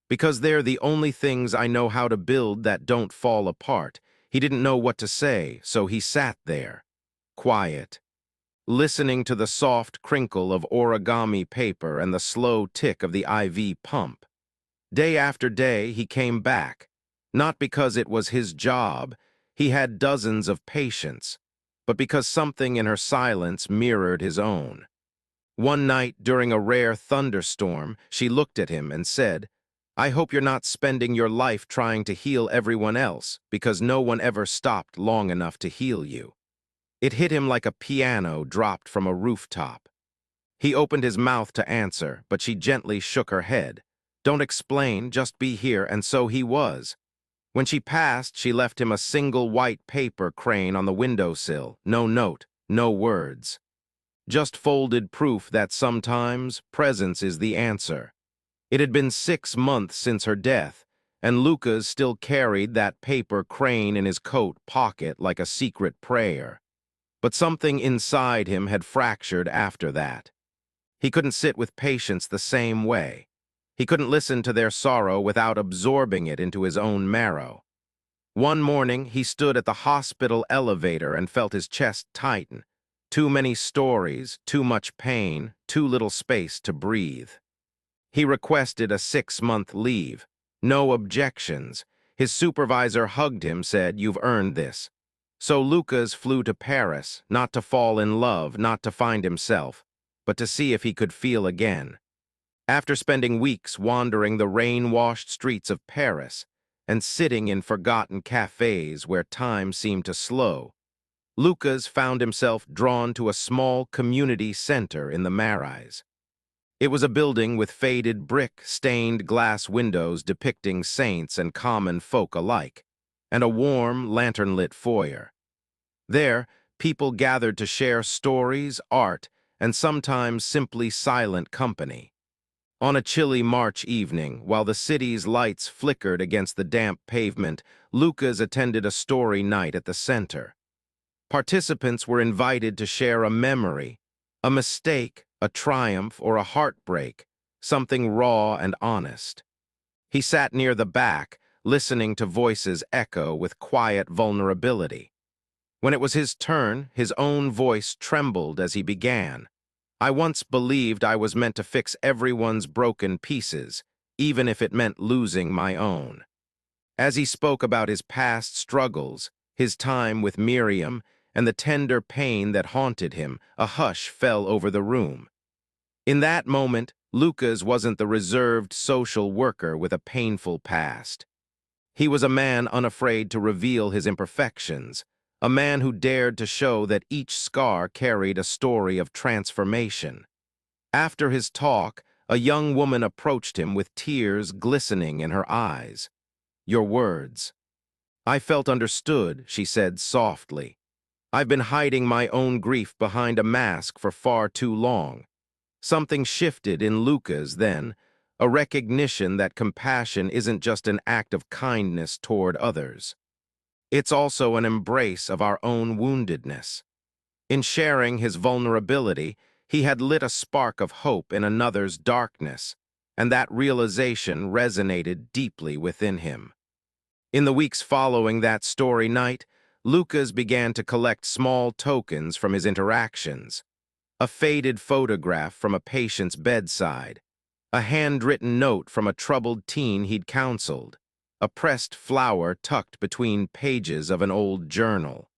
"Because they're the only things I know how to build that don't fall apart." He didn't know what to say, so he sat there, quiet, listening to the soft crinkle of origami paper and the slow tick of the IV pump. Day after day, he came back, not because it was his job, he had dozens of patients, but because something in her silence mirrored his own. One night, during a rare thunderstorm, she looked at him and said, "I hope you're not spending your life trying to heal everyone else, because no one ever stopped long enough to heal you." It hit him like a piano dropped from a rooftop. He opened his mouth to answer, but she gently shook her head. "Don't explain, just be here," and so he was. When she passed, she left him a single white paper crane on the windowsill, no note, no words. Just folded proof that sometimes presence is the answer. It had been 6 months since her death, and Lucas still carried that paper crane in his coat pocket like a secret prayer. But something inside him had fractured after that. He couldn't sit with patients the same way. He couldn't listen to their sorrow without absorbing it into his own marrow. One morning, he stood at the hospital elevator and felt his chest tighten. Too many stories, too much pain, too little space to breathe. He requested a 6-month leave. No objections. His supervisor hugged him, said, "You've earned this." So Lucas flew to Paris, not to fall in love, not to find himself, but to see if he could feel again. After spending weeks wandering the rain-washed streets of Paris, and sitting in forgotten cafes where time seemed to slow, Lucas found himself drawn to a small community center in the Marais. It was a building with faded brick, stained glass windows depicting saints and common folk alike, and a warm, lantern-lit foyer. There, people gathered to share stories, art, and sometimes simply silent company. On a chilly March evening, while the city's lights flickered against the damp pavement, Lucas attended a story night at the center. Participants were invited to share a memory, a mistake, a triumph, or a heartbreak, something raw and honest. He sat near the back, listening to voices echo with quiet vulnerability. When it was his turn, his own voice trembled as he began. I once believed I was meant to fix everyone's broken pieces, even if it meant losing my own. As he spoke about his past struggles, his time with Miriam, and the tender pain that haunted him, a hush fell over the room. In that moment, Lucas wasn't the reserved social worker with a painful past. He was a man unafraid to reveal his imperfections, a man who dared to show that each scar carried a story of transformation. After his talk, a young woman approached him with tears glistening in her eyes. "Your words." "I felt understood," she said softly. "I've been hiding my own grief behind a mask for far too long." Something shifted in Lucas then, a recognition that compassion isn't just an act of kindness toward others. It's also an embrace of our own woundedness. In sharing his vulnerability, he had lit a spark of hope in another's darkness, and that realization resonated deeply within him. In the weeks following that story night, Lucas began to collect small tokens from his interactions. A faded photograph from a patient's bedside, a handwritten note from a troubled teen he'd counseled, a pressed flower tucked between pages of an old journal.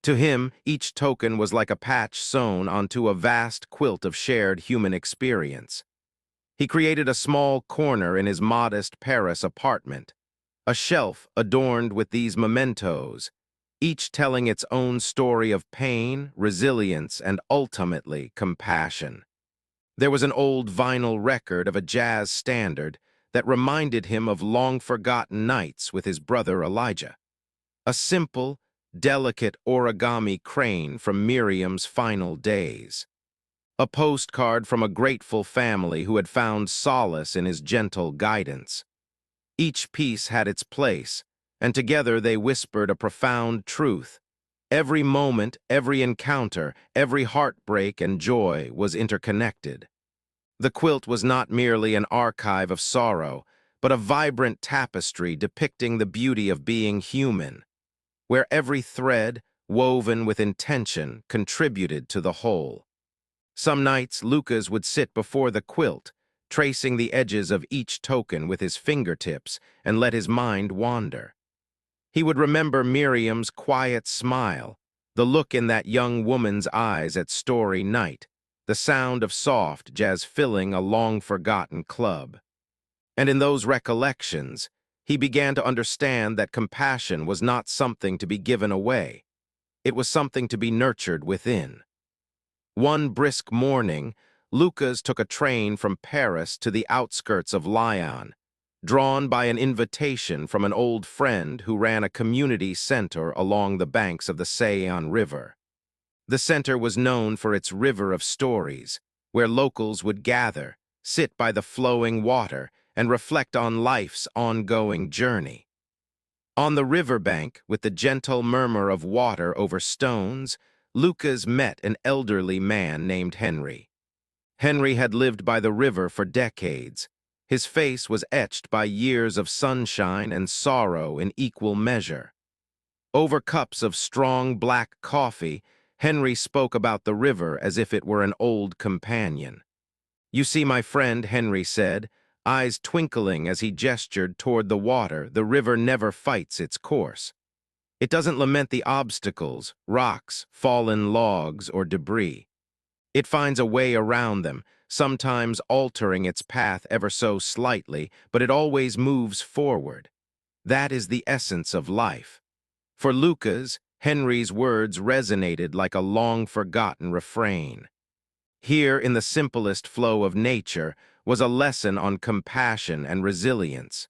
To him, each token was like a patch sewn onto a vast quilt of shared human experience. He created a small corner in his modest Paris apartment, a shelf adorned with these mementos, each telling its own story of pain, resilience, and ultimately compassion. There was an old vinyl record of a jazz standard that reminded him of long-forgotten nights with his brother Elijah. A simple, delicate origami crane from Miriam's final days. A postcard from a grateful family who had found solace in his gentle guidance. Each piece had its place, and together they whispered a profound truth. Every moment, every encounter, every heartbreak and joy was interconnected. The quilt was not merely an archive of sorrow, but a vibrant tapestry depicting the beauty of being human, where every thread, woven with intention, contributed to the whole. Some nights, Lucas would sit before the quilt, tracing the edges of each token with his fingertips and let his mind wander. He would remember Miriam's quiet smile, the look in that young woman's eyes at story night, the sound of soft jazz filling a long-forgotten club. And in those recollections, he began to understand that compassion was not something to be given away. It was something to be nurtured within. One brisk morning, Lucas took a train from Paris to the outskirts of Lyon, drawn by an invitation from an old friend who ran a community center along the banks of the Seine River. The center was known for its river of stories, where locals would gather, sit by the flowing water, and reflect on life's ongoing journey. On the riverbank, with the gentle murmur of water over stones, Lucas met an elderly man named Henry. Henry had lived by the river for decades. His face was etched by years of sunshine and sorrow in equal measure. Over cups of strong black coffee, Henry spoke about the river as if it were an old companion. "You see, my friend," Henry said, eyes twinkling as he gestured toward the water, "the river never fights its course. It doesn't lament the obstacles, rocks, fallen logs, or debris. It finds a way around them, sometimes altering its path ever so slightly, but it always moves forward. That is the essence of life. For Lucas, Henry's words resonated like a long-forgotten refrain. Here, in the simplest flow of nature, was a lesson on compassion and resilience.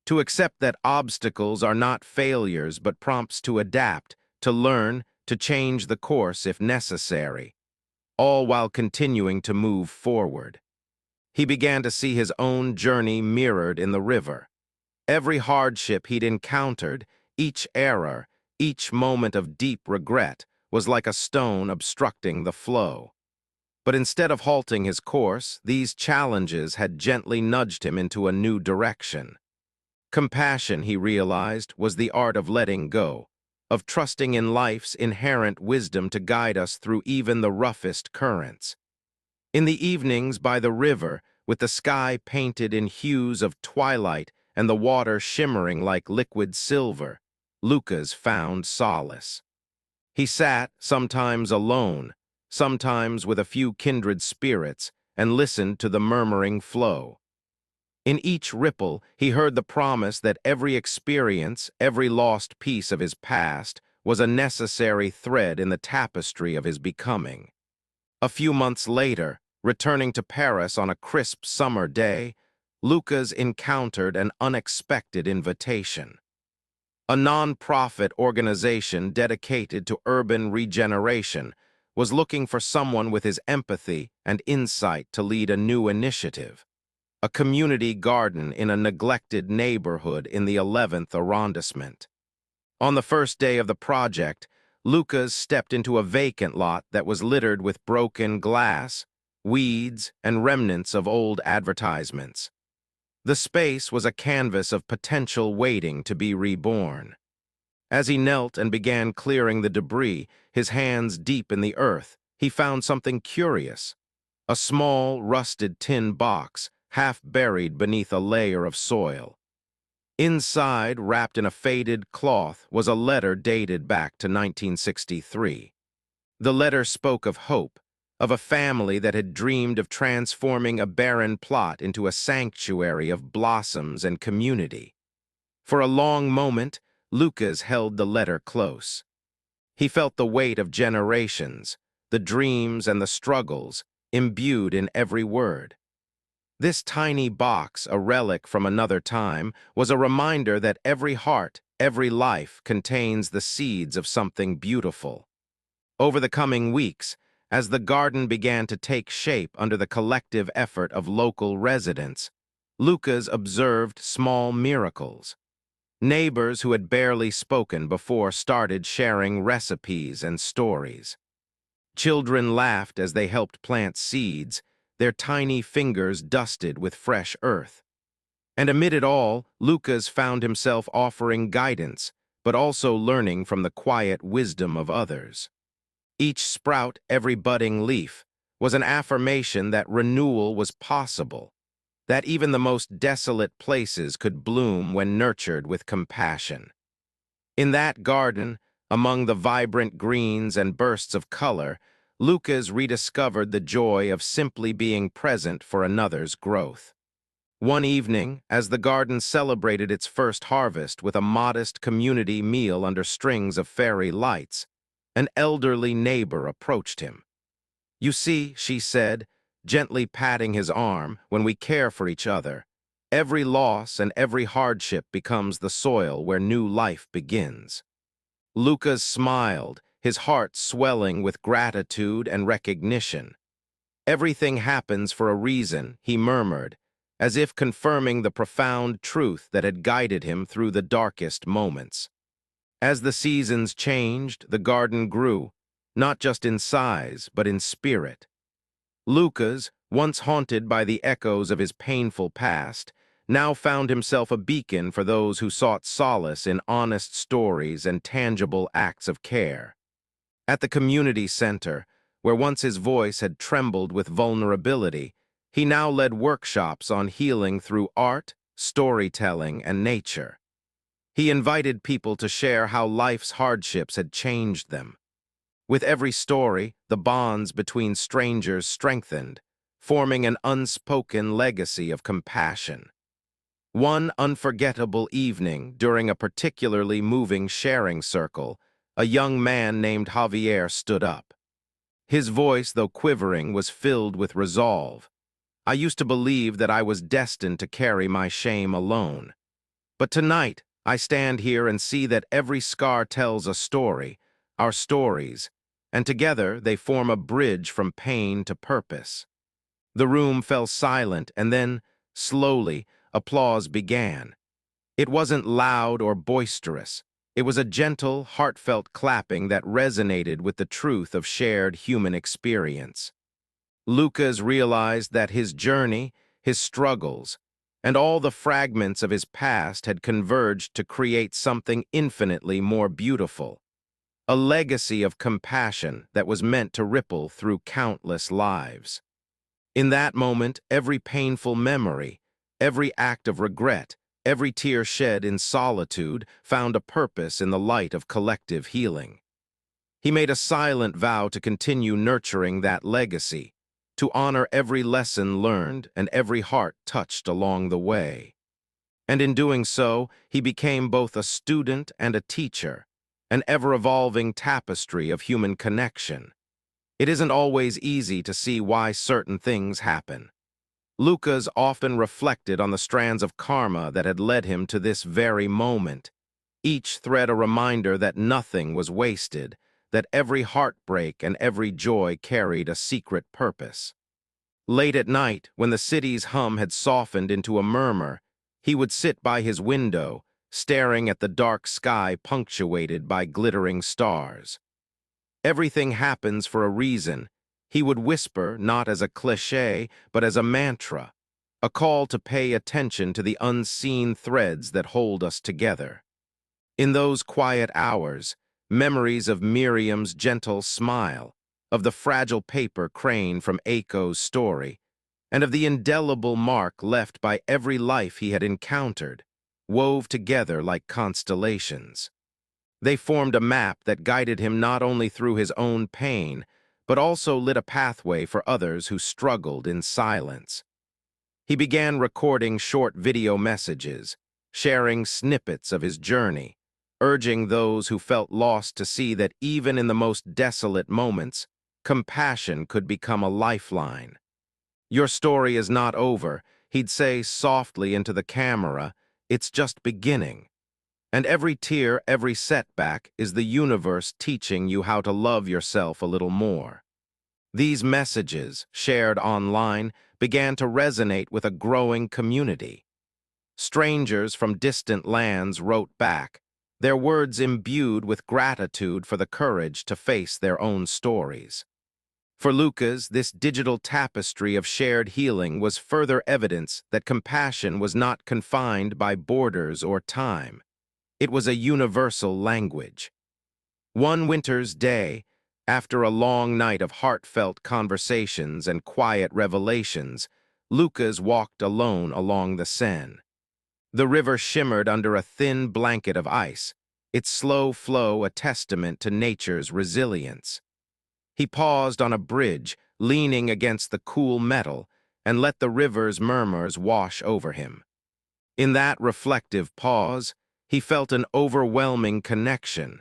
To accept that obstacles are not failures but prompts to adapt, to learn, to change the course if necessary, all while continuing to move forward. He began to see his own journey mirrored in the river. Every hardship he'd encountered, each error, each moment of deep regret, was like a stone obstructing the flow. But instead of halting his course, these challenges had gently nudged him into a new direction. Compassion, he realized, was the art of letting go, of trusting in life's inherent wisdom to guide us through even the roughest currents. In the evenings by the river, with the sky painted in hues of twilight and the water shimmering like liquid silver, Lucas found solace. He sat, sometimes alone, sometimes with a few kindred spirits, and listened to the murmuring flow. In each ripple, he heard the promise that every experience, every lost piece of his past, was a necessary thread in the tapestry of his becoming. A few months later, returning to Paris on a crisp summer day, Lucas encountered an unexpected invitation. A non-profit organization dedicated to urban regeneration was looking for someone with his empathy and insight to lead a new initiative. A community garden in a neglected neighborhood in the 11th arrondissement. On the first day of the project, Lucas stepped into a vacant lot that was littered with broken glass, weeds, and remnants of old advertisements. The space was a canvas of potential waiting to be reborn. As he knelt and began clearing the debris, his hands deep in the earth, he found something curious. A small, rusted tin box, half buried beneath a layer of soil. Inside, wrapped in a faded cloth, was a letter dated back to 1963. The letter spoke of hope, of a family that had dreamed of transforming a barren plot into a sanctuary of blossoms and community. For a long moment, Lucas held the letter close. He felt the weight of generations, the dreams and the struggles, imbued in every word. This tiny box, a relic from another time, was a reminder that every heart, every life contains the seeds of something beautiful. Over the coming weeks, as the garden began to take shape under the collective effort of local residents, Lucas observed small miracles. Neighbors who had barely spoken before started sharing recipes and stories. Children laughed as they helped plant seeds, their tiny fingers dusted with fresh earth. And amid it all, Lucas found himself offering guidance, but also learning from the quiet wisdom of others. Each sprout, every budding leaf, was an affirmation that renewal was possible, that even the most desolate places could bloom when nurtured with compassion. In that garden, among the vibrant greens and bursts of color, Lucas rediscovered the joy of simply being present for another's growth. One evening, as the garden celebrated its first harvest with a modest community meal under strings of fairy lights, an elderly neighbor approached him. "You see," she said, gently patting his arm, "when we care for each other, every loss and every hardship becomes the soil where new life begins." Lucas smiled, his heart swelling with gratitude and recognition. "Everything happens for a reason," he murmured, as if confirming the profound truth that had guided him through the darkest moments. As the seasons changed, the garden grew, not just in size, but in spirit. Lucas, once haunted by the echoes of his painful past, now found himself a beacon for those who sought solace in honest stories and tangible acts of care. At the community center, where once his voice had trembled with vulnerability, he now led workshops on healing through art, storytelling, and nature. He invited people to share how life's hardships had changed them. With every story, the bonds between strangers strengthened, forming an unspoken legacy of compassion. One unforgettable evening, during a particularly moving sharing circle, a young man named Javier stood up. His voice, though quivering, was filled with resolve. I used to believe that I was destined to carry my shame alone. But tonight, I stand here and see that every scar tells a story, our stories, and together they form a bridge from pain to purpose. The room fell silent, and then, slowly, applause began. It wasn't loud or boisterous. It was a gentle, heartfelt clapping that resonated with the truth of shared human experience. Lucas realized that his journey, his struggles, and all the fragments of his past had converged to create something infinitely more beautiful, a legacy of compassion that was meant to ripple through countless lives. In that moment, every painful memory, every act of regret, every tear shed in solitude found a purpose in the light of collective healing. He made a silent vow to continue nurturing that legacy, to honor every lesson learned and every heart touched along the way. And in doing so, he became both a student and a teacher, an ever-evolving tapestry of human connection. It isn't always easy to see why certain things happen. Lucas often reflected on the strands of karma that had led him to this very moment, each thread a reminder that nothing was wasted, that every heartbreak and every joy carried a secret purpose. Late at night, when the city's hum had softened into a murmur, he would sit by his window, staring at the dark sky punctuated by glittering stars. Everything happens for a reason, he would whisper not as a cliché, but as a mantra, a call to pay attention to the unseen threads that hold us together. In those quiet hours, memories of Miriam's gentle smile, of the fragile paper crane from Aiko's story, and of the indelible mark left by every life he had encountered, wove together like constellations. They formed a map that guided him not only through his own pain, but also lit a pathway for others who struggled in silence. He began recording short video messages, sharing snippets of his journey, urging those who felt lost to see that even in the most desolate moments, compassion could become a lifeline. "Your story is not over," he'd say softly into the camera, "it's just beginning." And every tear, every setback is the universe teaching you how to love yourself a little more. These messages, shared online, began to resonate with a growing community. Strangers from distant lands wrote back, their words imbued with gratitude for the courage to face their own stories. For Lucas, this digital tapestry of shared healing was further evidence that compassion was not confined by borders or time. It was a universal language. One winter's day, after a long night of heartfelt conversations and quiet revelations, Lucas walked alone along the Seine. The river shimmered under a thin blanket of ice, its slow flow a testament to nature's resilience. He paused on a bridge, leaning against the cool metal, and let the river's murmurs wash over him. In that reflective pause, he felt an overwhelming connection,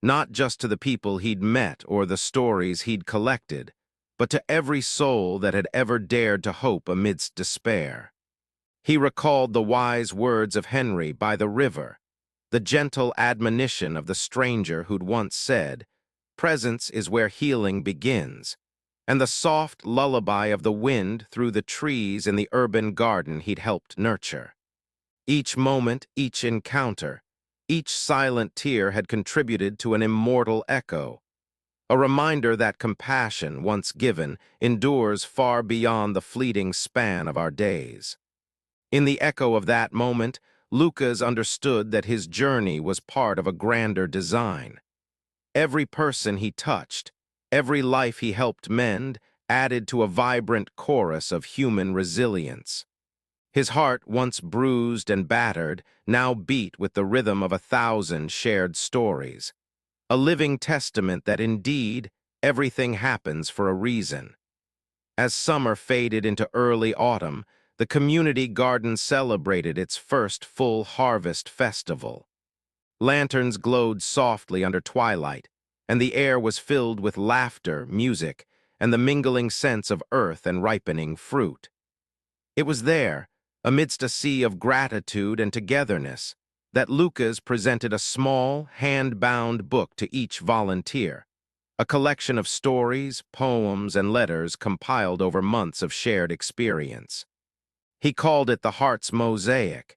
not just to the people he'd met or the stories he'd collected, but to every soul that had ever dared to hope amidst despair. He recalled the wise words of Henry by the river, the gentle admonition of the stranger who'd once said, "Presence is where healing begins," and the soft lullaby of the wind through the trees in the urban garden he'd helped nurture. Each moment, each encounter, each silent tear had contributed to an immortal echo, a reminder that compassion, once given, endures far beyond the fleeting span of our days. In the echo of that moment, Lucas understood that his journey was part of a grander design. Every person he touched, every life he helped mend, added to a vibrant chorus of human resilience. His heart, once bruised and battered, now beat with the rhythm of 1,000 shared stories, a living testament that indeed everything happens for a reason. As summer faded into early autumn, the community garden celebrated its first full harvest festival. Lanterns glowed softly under twilight, and the air was filled with laughter, music, and the mingling scents of earth and ripening fruit. It was there, amidst a sea of gratitude and togetherness, that Lucas presented a small, hand-bound book to each volunteer, a collection of stories, poems, and letters compiled over months of shared experience. He called it the Heart's Mosaic.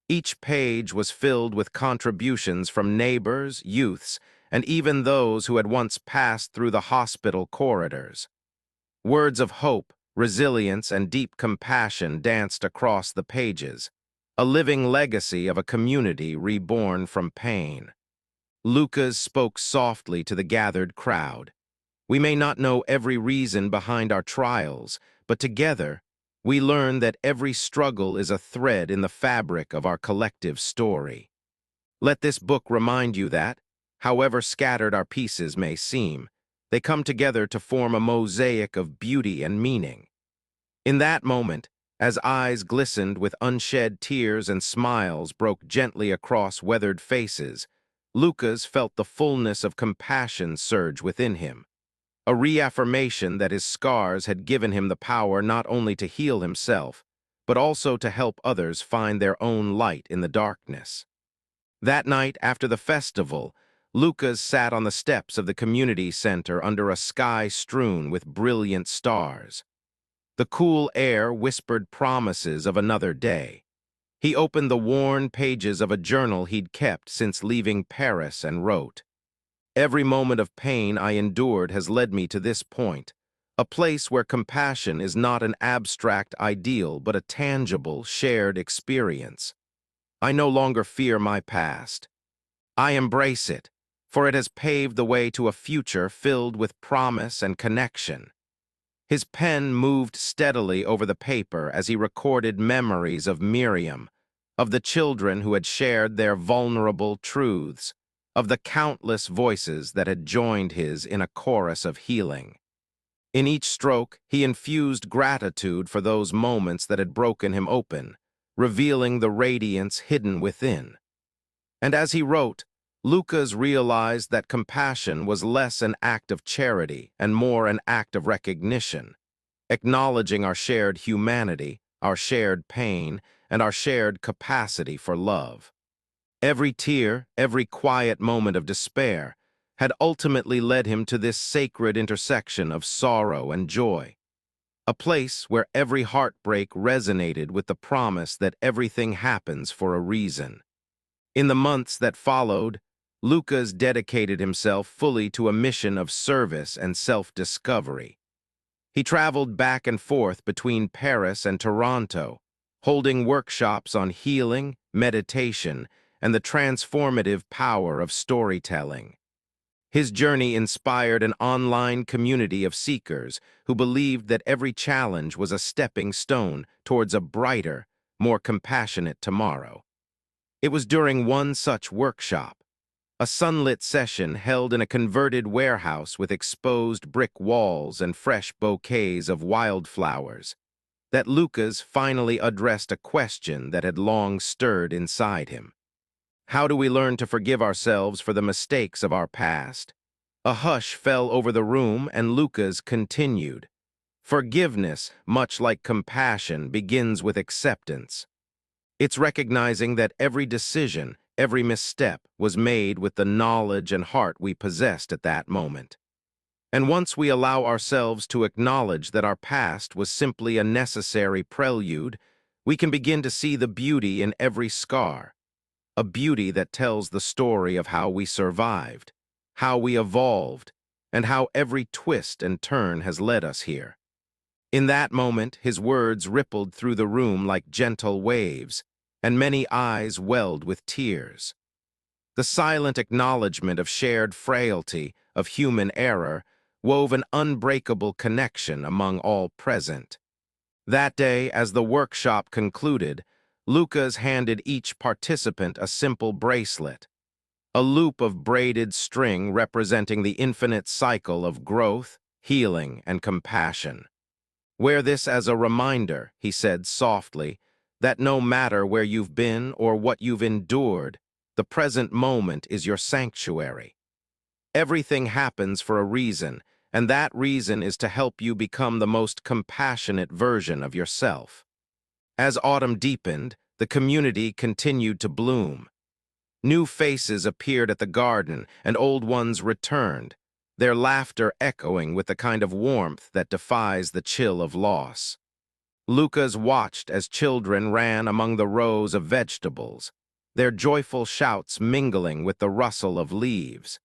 Each page was filled with contributions from neighbors, youths, and even those who had once passed through the hospital corridors. Words of hope, resilience, and deep compassion danced across the pages, a living legacy of a community reborn from pain. Lucas spoke softly to the gathered crowd. We may not know every reason behind our trials, but together, we learn that every struggle is a thread in the fabric of our collective story. Let this book remind you that, however scattered our pieces may seem, they come together to form a mosaic of beauty and meaning. In that moment, as eyes glistened with unshed tears and smiles broke gently across weathered faces, Lucas felt the fullness of compassion surge within him, a reaffirmation that his scars had given him the power not only to heal himself, but also to help others find their own light in the darkness. That night, after the festival, Lucas sat on the steps of the community center under a sky strewn with brilliant stars. The cool air whispered promises of another day. He opened the worn pages of a journal he'd kept since leaving Paris and wrote, "Every moment of pain I endured has led me to this point, a place where compassion is not an abstract ideal but a tangible, shared experience. I no longer fear my past. I embrace it, for it has paved the way to a future filled with promise and connection." His pen moved steadily over the paper as he recorded memories of Miriam, of the children who had shared their vulnerable truths, of the countless voices that had joined his in a chorus of healing. In each stroke, he infused gratitude for those moments that had broken him open, revealing the radiance hidden within. And as he wrote, Lucas realized that compassion was less an act of charity and more an act of recognition, acknowledging our shared humanity, our shared pain, and our shared capacity for love. Every tear, every quiet moment of despair, had ultimately led him to this sacred intersection of sorrow and joy, a place where every heartbreak resonated with the promise that everything happens for a reason. In the months that followed, Lucas dedicated himself fully to a mission of service and self-discovery. He traveled back and forth between Paris and Toronto, holding workshops on healing, meditation, and the transformative power of storytelling. His journey inspired an online community of seekers who believed that every challenge was a stepping stone towards a brighter, more compassionate tomorrow. It was during one such workshop, a sunlit session held in a converted warehouse with exposed brick walls and fresh bouquets of wildflowers, that Lucas finally addressed a question that had long stirred inside him. How do we learn to forgive ourselves for the mistakes of our past? A hush fell over the room and Lucas continued. Forgiveness, much like compassion, begins with acceptance. It's recognizing that every decision, every misstep was made with the knowledge and heart we possessed at that moment. And once we allow ourselves to acknowledge that our past was simply a necessary prelude, we can begin to see the beauty in every scar, a beauty that tells the story of how we survived, how we evolved, and how every twist and turn has led us here. In that moment, his words rippled through the room like gentle waves, and many eyes welled with tears. The silent acknowledgement of shared frailty, of human error, wove an unbreakable connection among all present. That day, as the workshop concluded, Lucas handed each participant a simple bracelet, a loop of braided string representing the infinite cycle of growth, healing, and compassion. Wear this as a reminder, he said softly, that no matter where you've been or what you've endured, the present moment is your sanctuary. Everything happens for a reason, and that reason is to help you become the most compassionate version of yourself. As autumn deepened, the community continued to bloom. New faces appeared at the garden, and old ones returned, their laughter echoing with the kind of warmth that defies the chill of loss. Lucas watched as children ran among the rows of vegetables, their joyful shouts mingling with the rustle of leaves.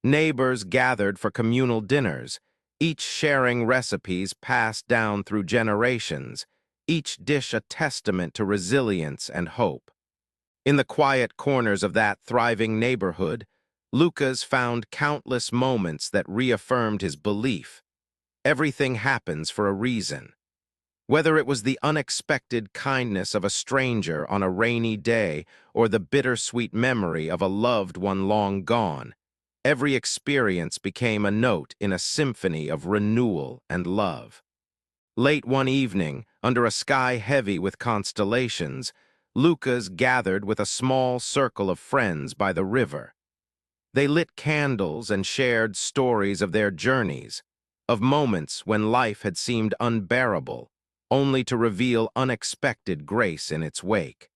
Neighbors gathered for communal dinners, each sharing recipes passed down through generations, each dish a testament to resilience and hope. In the quiet corners of that thriving neighborhood, Lucas found countless moments that reaffirmed his belief. Everything happens for a reason. Whether it was the unexpected kindness of a stranger on a rainy day or the bittersweet memory of a loved one long gone, every experience became a note in a symphony of renewal and love. Late one evening, under a sky heavy with constellations, Lucas gathered with a small circle of friends by the river. They lit candles and shared stories of their journeys, of moments when life had seemed unbearable, only to reveal unexpected grace in its wake.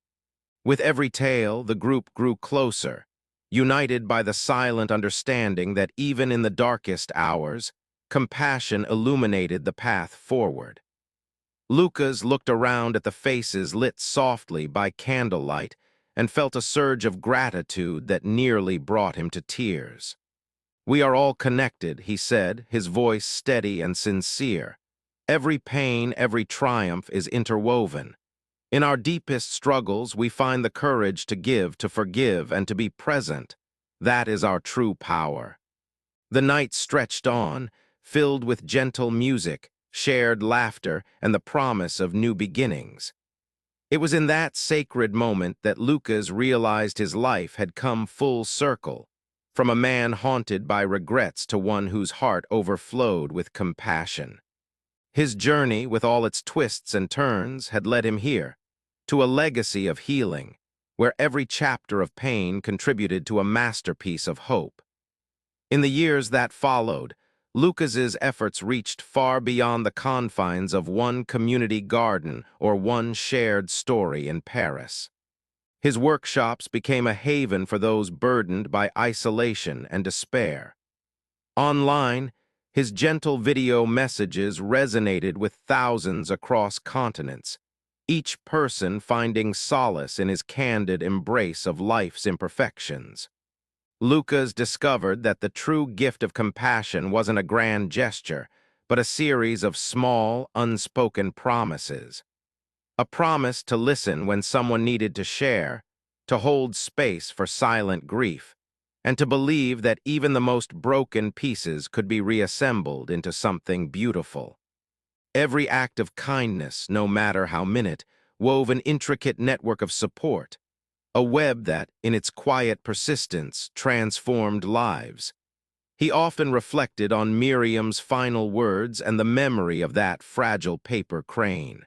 With every tale, the group grew closer, united by the silent understanding that even in the darkest hours, compassion illuminated the path forward. Lucas looked around at the faces lit softly by candlelight and felt a surge of gratitude that nearly brought him to tears. "We are all connected," he said, his voice steady and sincere. "Every pain, every triumph is interwoven. In our deepest struggles, we find the courage to give, to forgive, and to be present. That is our true power." The night stretched on, filled with gentle music, shared laughter, and the promise of new beginnings. It was in that sacred moment that Lucas realized his life had come full circle, from a man haunted by regrets to one whose heart overflowed with compassion. His journey, with all its twists and turns, had led him here, to a legacy of healing, where every chapter of pain contributed to a masterpiece of hope. In the years that followed, Lucas's efforts reached far beyond the confines of one community garden or one shared story in Paris. His workshops became a haven for those burdened by isolation and despair. Online, his gentle video messages resonated with thousands across continents, each person finding solace in his candid embrace of life's imperfections. Lucas discovered that the true gift of compassion wasn't a grand gesture, but a series of small, unspoken promises. A promise to listen when someone needed to share, to hold space for silent grief, and to believe that even the most broken pieces could be reassembled into something beautiful. Every act of kindness, no matter how minute, wove an intricate network of support, a web that, in its quiet persistence, transformed lives. He often reflected on Miriam's final words and the memory of that fragile paper crane.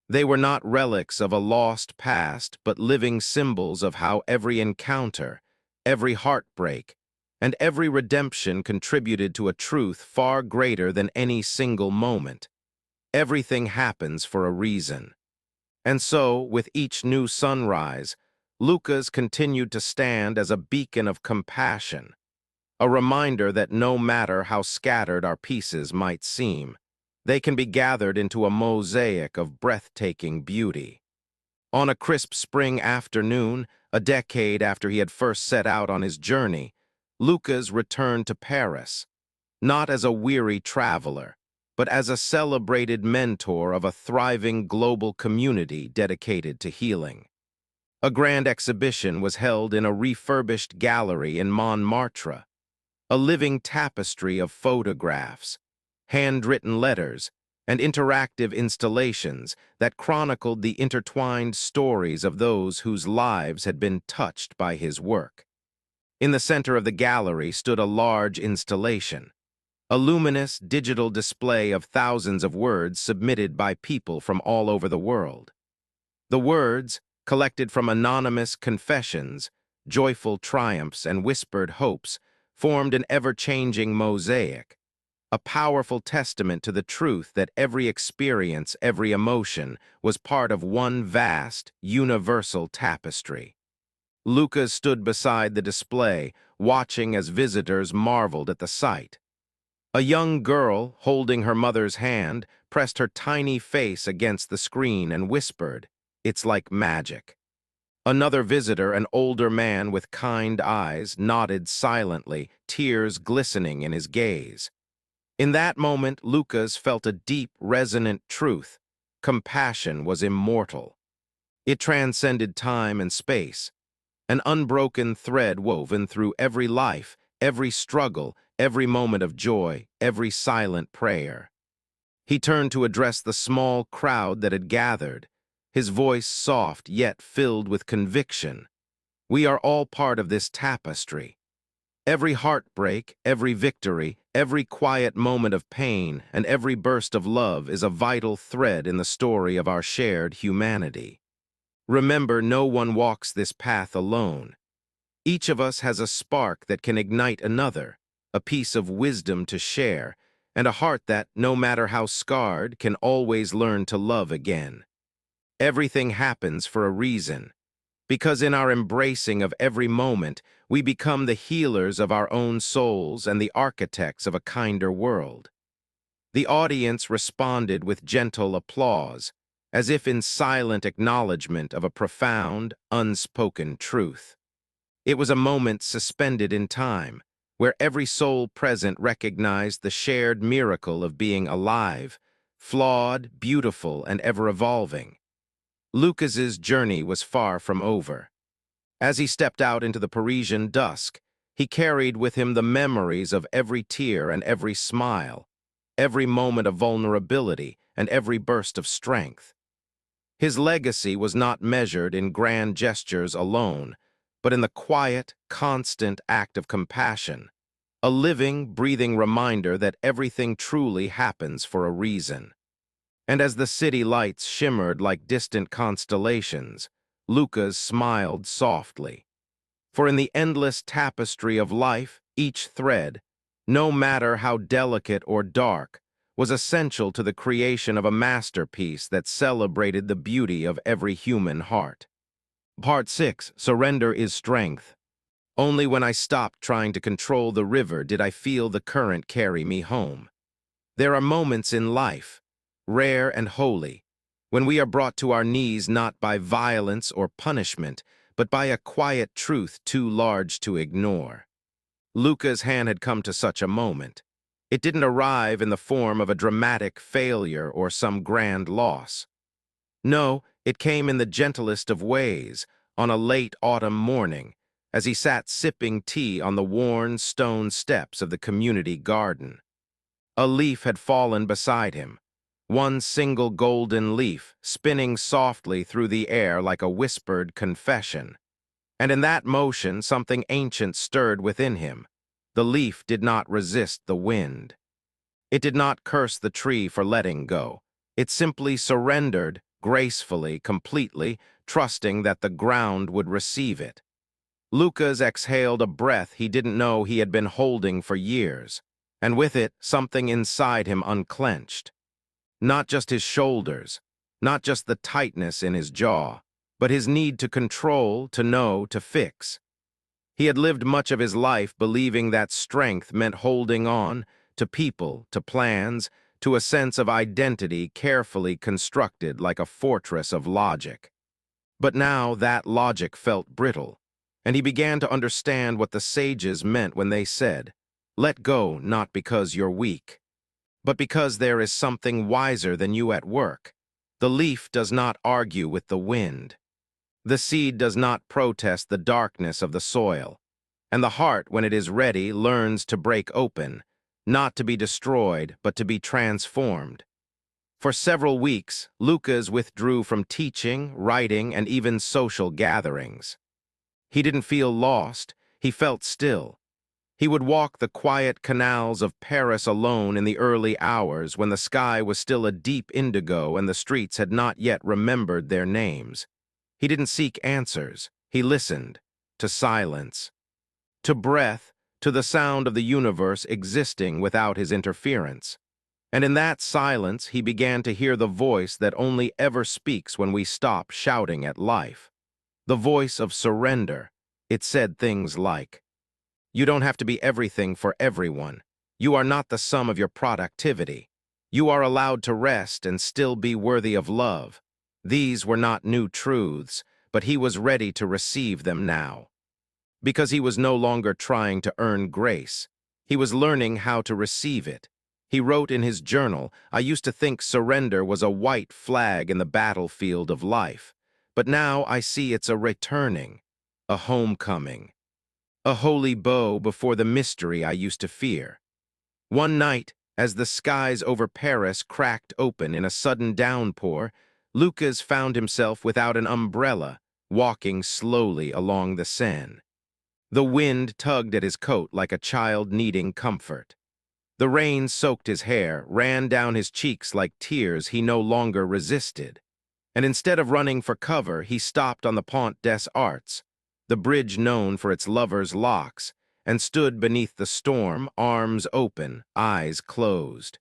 They were not relics of a lost past, but living symbols of how every encounter, every heartbreak, and every redemption contributed to a truth far greater than any single moment. Everything happens for a reason. And so, with each new sunrise, Lucas continued to stand as a beacon of compassion, a reminder that no matter how scattered our pieces might seem, they can be gathered into a mosaic of breathtaking beauty. On a crisp spring afternoon, a decade after he had first set out on his journey, Lucas returned to Paris, not as a weary traveler, but as a celebrated mentor of a thriving global community dedicated to healing. A grand exhibition was held in a refurbished gallery in Montmartre, a living tapestry of photographs, handwritten letters, and interactive installations that chronicled the intertwined stories of those whose lives had been touched by his work. In the center of the gallery stood a large installation, a luminous digital display of thousands of words submitted by people from all over the world. The words, collected from anonymous confessions, joyful triumphs, and whispered hopes, formed an ever-changing mosaic, a powerful testament to the truth that every experience, every emotion, was part of one vast, universal tapestry. Lucas stood beside the display, watching as visitors marveled at the sight. A young girl, holding her mother's hand, pressed her tiny face against the screen and whispered, "It's like magic." Another visitor, an older man with kind eyes, nodded silently, tears glistening in his gaze. In that moment, Lucas felt a deep, resonant truth. Compassion was immortal. It transcended time and space, an unbroken thread woven through every life, every struggle, every moment of joy, every silent prayer. He turned to address the small crowd that had gathered, his voice soft yet filled with conviction. "We are all part of this tapestry. Every heartbreak, every victory, every quiet moment of pain, and every burst of love is a vital thread in the story of our shared humanity. Remember, no one walks this path alone. Each of us has a spark that can ignite another, a piece of wisdom to share, and a heart that, no matter how scarred, can always learn to love again. Everything happens for a reason, because in our embracing of every moment, we become the healers of our own souls and the architects of a kinder world." The audience responded with gentle applause, as if in silent acknowledgement of a profound, unspoken truth. It was a moment suspended in time, where every soul present recognized the shared miracle of being alive, flawed, beautiful, and ever-evolving. Lucas's journey was far from over. As he stepped out into the Parisian dusk, he carried with him the memories of every tear and every smile, every moment of vulnerability and every burst of strength. His legacy was not measured in grand gestures alone, but in the quiet, constant act of compassion, a living, breathing reminder that everything truly happens for a reason. And as the city lights shimmered like distant constellations, Lucas smiled softly. For in the endless tapestry of life, each thread, no matter how delicate or dark, was essential to the creation of a masterpiece that celebrated the beauty of every human heart. Part 6, Surrender is Strength. Only when I stopped trying to control the river did I feel the current carry me home. There are moments in life, rare and holy, when we are brought to our knees not by violence or punishment, but by a quiet truth too large to ignore. Luca's hand had come to such a moment. It didn't arrive in the form of a dramatic failure or some grand loss. No, it came in the gentlest of ways, on a late autumn morning, as he sat sipping tea on the worn stone steps of the community garden. A leaf had fallen beside him, one single golden leaf spinning softly through the air like a whispered confession. And in that motion, something ancient stirred within him. The leaf did not resist the wind. It did not curse the tree for letting go. It simply surrendered, gracefully, completely, trusting that the ground would receive it. Lucas exhaled a breath he didn't know he had been holding for years, and with it, something inside him unclenched. Not just his shoulders, not just the tightness in his jaw, but his need to control, to know, to fix. He had lived much of his life believing that strength meant holding on to people, to plans, to a sense of identity carefully constructed like a fortress of logic. But now that logic felt brittle, and he began to understand what the sages meant when they said, "Let go not because you're weak, but because there is something wiser than you at work." The leaf does not argue with the wind. The seed does not protest the darkness of the soil. And the heart, when it is ready, learns to break open, not to be destroyed, but to be transformed. For several weeks, Lucas withdrew from teaching, writing, and even social gatherings. He didn't feel lost, he felt still. He would walk the quiet canals of Paris alone in the early hours when the sky was still a deep indigo and the streets had not yet remembered their names. He didn't seek answers. He listened to silence, to breath, to the sound of the universe existing without his interference. And in that silence, he began to hear the voice that only ever speaks when we stop shouting at life. The voice of surrender. It said things like, "You don't have to be everything for everyone. You are not the sum of your productivity. You are allowed to rest and still be worthy of love." These were not new truths, but he was ready to receive them now. Because he was no longer trying to earn grace. He was learning how to receive it. He wrote in his journal, "I used to think surrender was a white flag in the battlefield of life, but now I see it's a returning, a homecoming, a holy bow before the mystery I used to fear." One night, as the skies over Paris cracked open in a sudden downpour, Lucas found himself without an umbrella, walking slowly along the Seine. The wind tugged at his coat like a child needing comfort. The rain soaked his hair, ran down his cheeks like tears he no longer resisted. And instead of running for cover, he stopped on the Pont des Arts, the bridge known for its lovers' locks, and stood beneath the storm, arms open, eyes closed.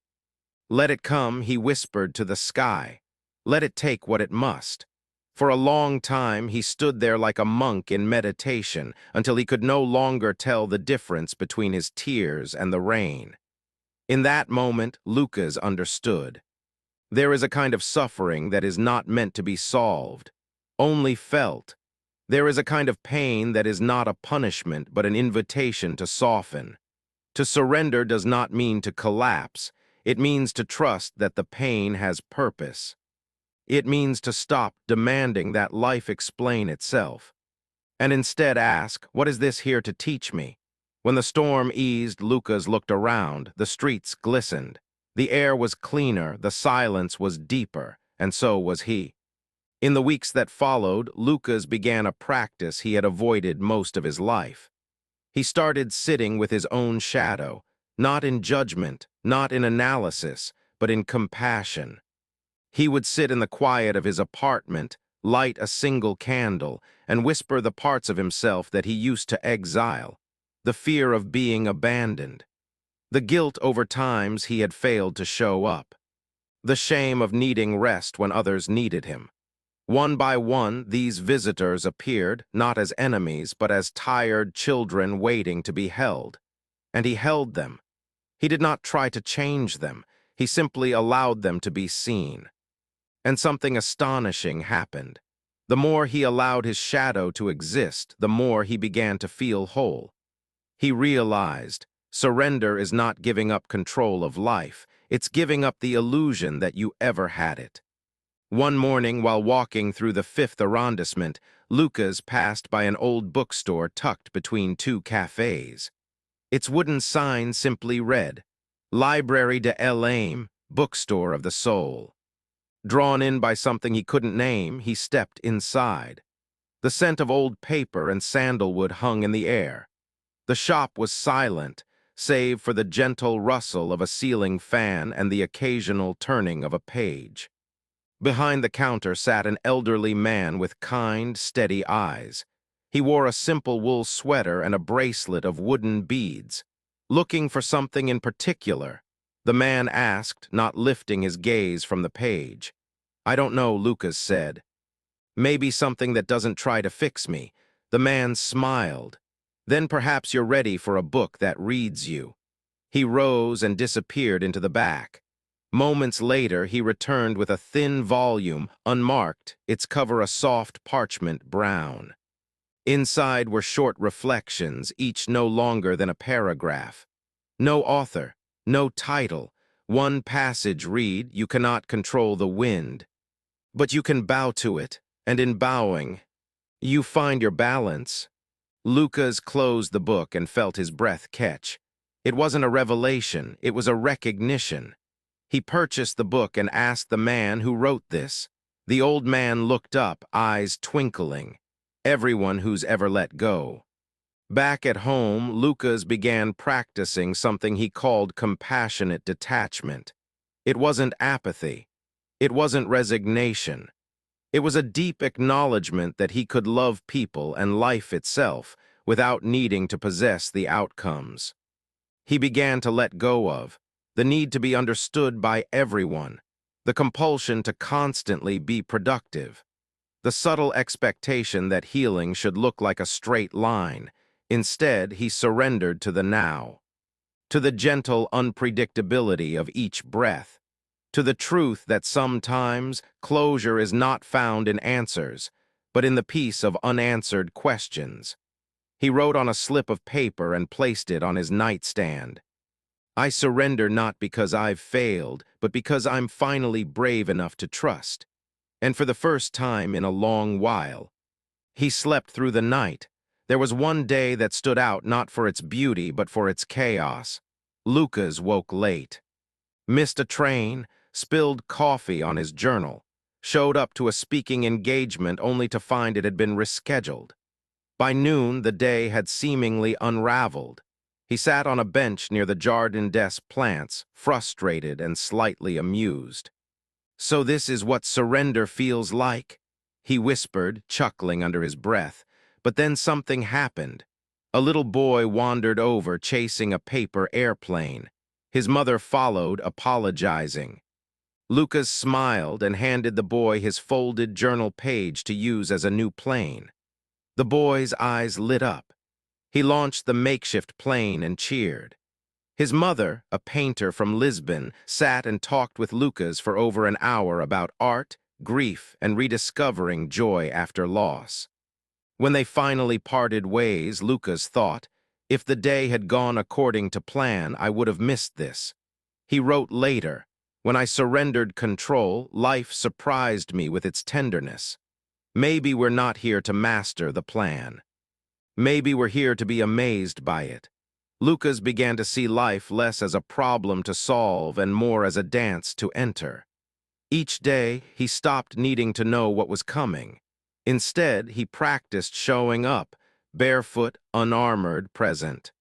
"Let it come," he whispered to the sky. "Let it take what it must." For a long time, he stood there like a monk in meditation until he could no longer tell the difference between his tears and the rain. In that moment, Lucas understood. There is a kind of suffering that is not meant to be solved, only felt. There is a kind of pain that is not a punishment but an invitation to soften. To surrender does not mean to collapse. It means to trust that the pain has purpose. It means to stop demanding that life explain itself, and instead ask, "What is this here to teach me?" When the storm eased, Lucas looked around. The streets glistened. The air was cleaner, the silence was deeper, and so was he. In the weeks that followed, Lucas began a practice he had avoided most of his life. He started sitting with his own shadow, not in judgment, not in analysis, but in compassion. He would sit in the quiet of his apartment, light a single candle, and whisper the parts of himself that he used to exile, the fear of being abandoned, the guilt over times he had failed to show up, the shame of needing rest when others needed him. One by one, these visitors appeared, not as enemies, but as tired children waiting to be held. And he held them. He did not try to change them. He simply allowed them to be seen. And something astonishing happened. The more he allowed his shadow to exist, the more he began to feel whole. He realized, surrender is not giving up control of life. It's giving up the illusion that you ever had it. One morning, while walking through the Fifth Arrondissement, Lucas passed by an old bookstore tucked between two cafes. Its wooden sign simply read, "Librairie de l'Âme, Bookstore of the Soul." Drawn in by something he couldn't name, he stepped inside. The scent of old paper and sandalwood hung in the air. The shop was silent, save for the gentle rustle of a ceiling fan and the occasional turning of a page. Behind the counter sat an elderly man with kind, steady eyes. He wore a simple wool sweater and a bracelet of wooden beads. Looking for something in particular, the man asked, not lifting his gaze from the page. "I don't know," Lucas said. "Maybe something that doesn't try to fix me." The man smiled. "Then perhaps you're ready for a book that reads you." He rose and disappeared into the back. Moments later, he returned with a thin volume, unmarked, its cover a soft parchment brown. Inside were short reflections, each no longer than a paragraph. No author, no title. One passage read, "You cannot control the wind, but you can bow to it, and in bowing, you find your balance." Lucas closed the book and felt his breath catch. It wasn't a revelation, it was a recognition. He purchased the book and asked the man who wrote this. The old man looked up, eyes twinkling. "Everyone who's ever let go." Back at home, Lucas began practicing something he called compassionate detachment. It wasn't apathy. It wasn't resignation. It was a deep acknowledgement that he could love people and life itself without needing to possess the outcomes. He began to let go of the need to be understood by everyone, the compulsion to constantly be productive, the subtle expectation that healing should look like a straight line. Instead, he surrendered to the now, to the gentle unpredictability of each breath, to the truth that sometimes closure is not found in answers, but in the peace of unanswered questions. He wrote on a slip of paper and placed it on his nightstand. I surrender not because I've failed, but because I'm finally brave enough to trust. And for the first time in a long while, he slept through the night. There was one day that stood out not for its beauty, but for its chaos. Lucas woke late, missed a train, spilled coffee on his journal, showed up to a speaking engagement only to find it had been rescheduled. By noon, the day had seemingly unraveled. He sat on a bench near the Jardin des Plantes, frustrated and slightly amused. "So this is what surrender feels like?" he whispered, chuckling under his breath. But then something happened. A little boy wandered over, chasing a paper airplane. His mother followed, apologizing. Lucas smiled and handed the boy his folded journal page to use as a new plane. The boy's eyes lit up. He launched the makeshift plane and cheered. His mother, a painter from Lisbon, sat and talked with Lucas for over an hour about art, grief, and rediscovering joy after loss. When they finally parted ways, Lucas thought, "If the day had gone according to plan, I would have missed this." He wrote later, "When I surrendered control, life surprised me with its tenderness. Maybe we're not here to master the plan. Maybe we're here to be amazed by it." Lucas began to see life less as a problem to solve and more as a dance to enter. Each day, he stopped needing to know what was coming. Instead, he practiced showing up, barefoot, unarmored, present.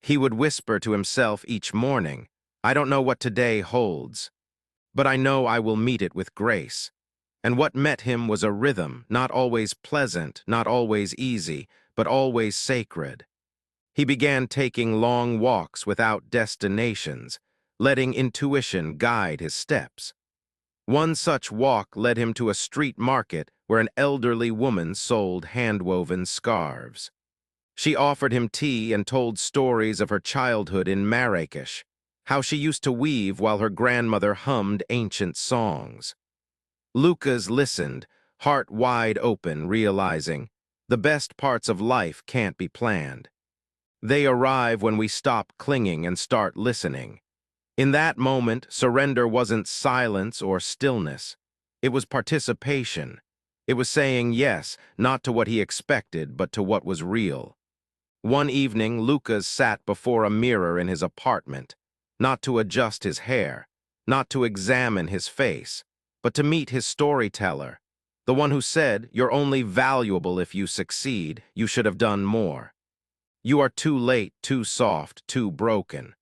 He would whisper to himself each morning, "I don't know what today holds, but I know I will meet it with grace." And what met him was a rhythm, not always pleasant, not always easy, but always sacred. He began taking long walks without destinations, letting intuition guide his steps. One such walk led him to a street market where an elderly woman sold hand-woven scarves. She offered him tea and told stories of her childhood in Marrakesh, how she used to weave while her grandmother hummed ancient songs. Lucas listened, heart wide open, realizing the best parts of life can't be planned. They arrive when we stop clinging and start listening. In that moment, surrender wasn't silence or stillness. It was participation. It was saying yes, not to what he expected, but to what was real. One evening, Lucas sat before a mirror in his apartment, not to adjust his hair, not to examine his face, but to meet his storyteller, the one who said, "You're only valuable if you succeed, you should have done more. You are too late, too soft, too broken."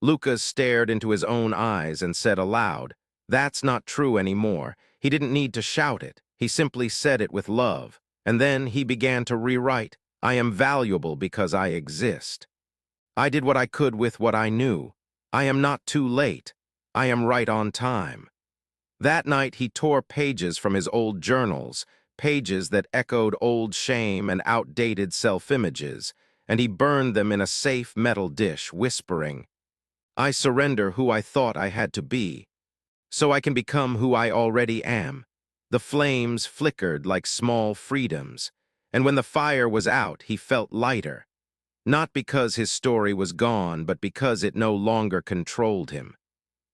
Lucas stared into his own eyes and said aloud, "That's not true anymore." He didn't need to shout it. He simply said it with love. And then he began to rewrite, "I am valuable because I exist. I did what I could with what I knew. I am not too late. I am right on time." That night he tore pages from his old journals, pages that echoed old shame and outdated self-images, and he burned them in a safe metal dish, whispering, "I surrender who I thought I had to be, so I can become who I already am." The flames flickered like small freedoms, and when the fire was out, he felt lighter. Not because his story was gone, but because it no longer controlled him.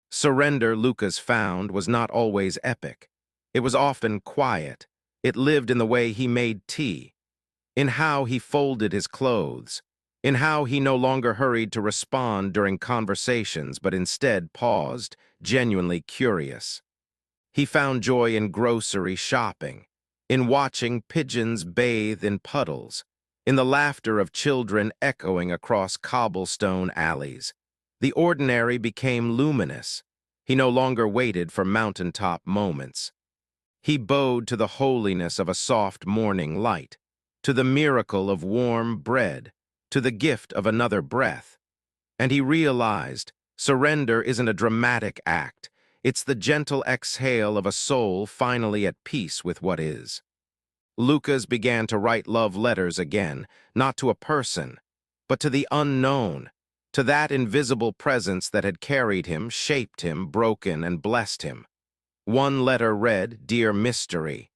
Surrender, Lucas found, was not always epic. It was often quiet. It lived in the way he made tea, in how he folded his clothes, in how he no longer hurried to respond during conversations, but instead paused, genuinely curious. He found joy in grocery shopping, in watching pigeons bathe in puddles, in the laughter of children echoing across cobblestone alleys. The ordinary became luminous. He no longer waited for mountaintop moments. He bowed to the holiness of a soft morning light, to the miracle of warm bread, to the gift of another breath. And he realized surrender isn't a dramatic act. It's the gentle exhale of a soul finally at peace with what is. Lucas began to write love letters again, not to a person, but to the unknown, to that invisible presence that had carried him, shaped him, broken, and blessed him. One letter read, "Dear Mystery,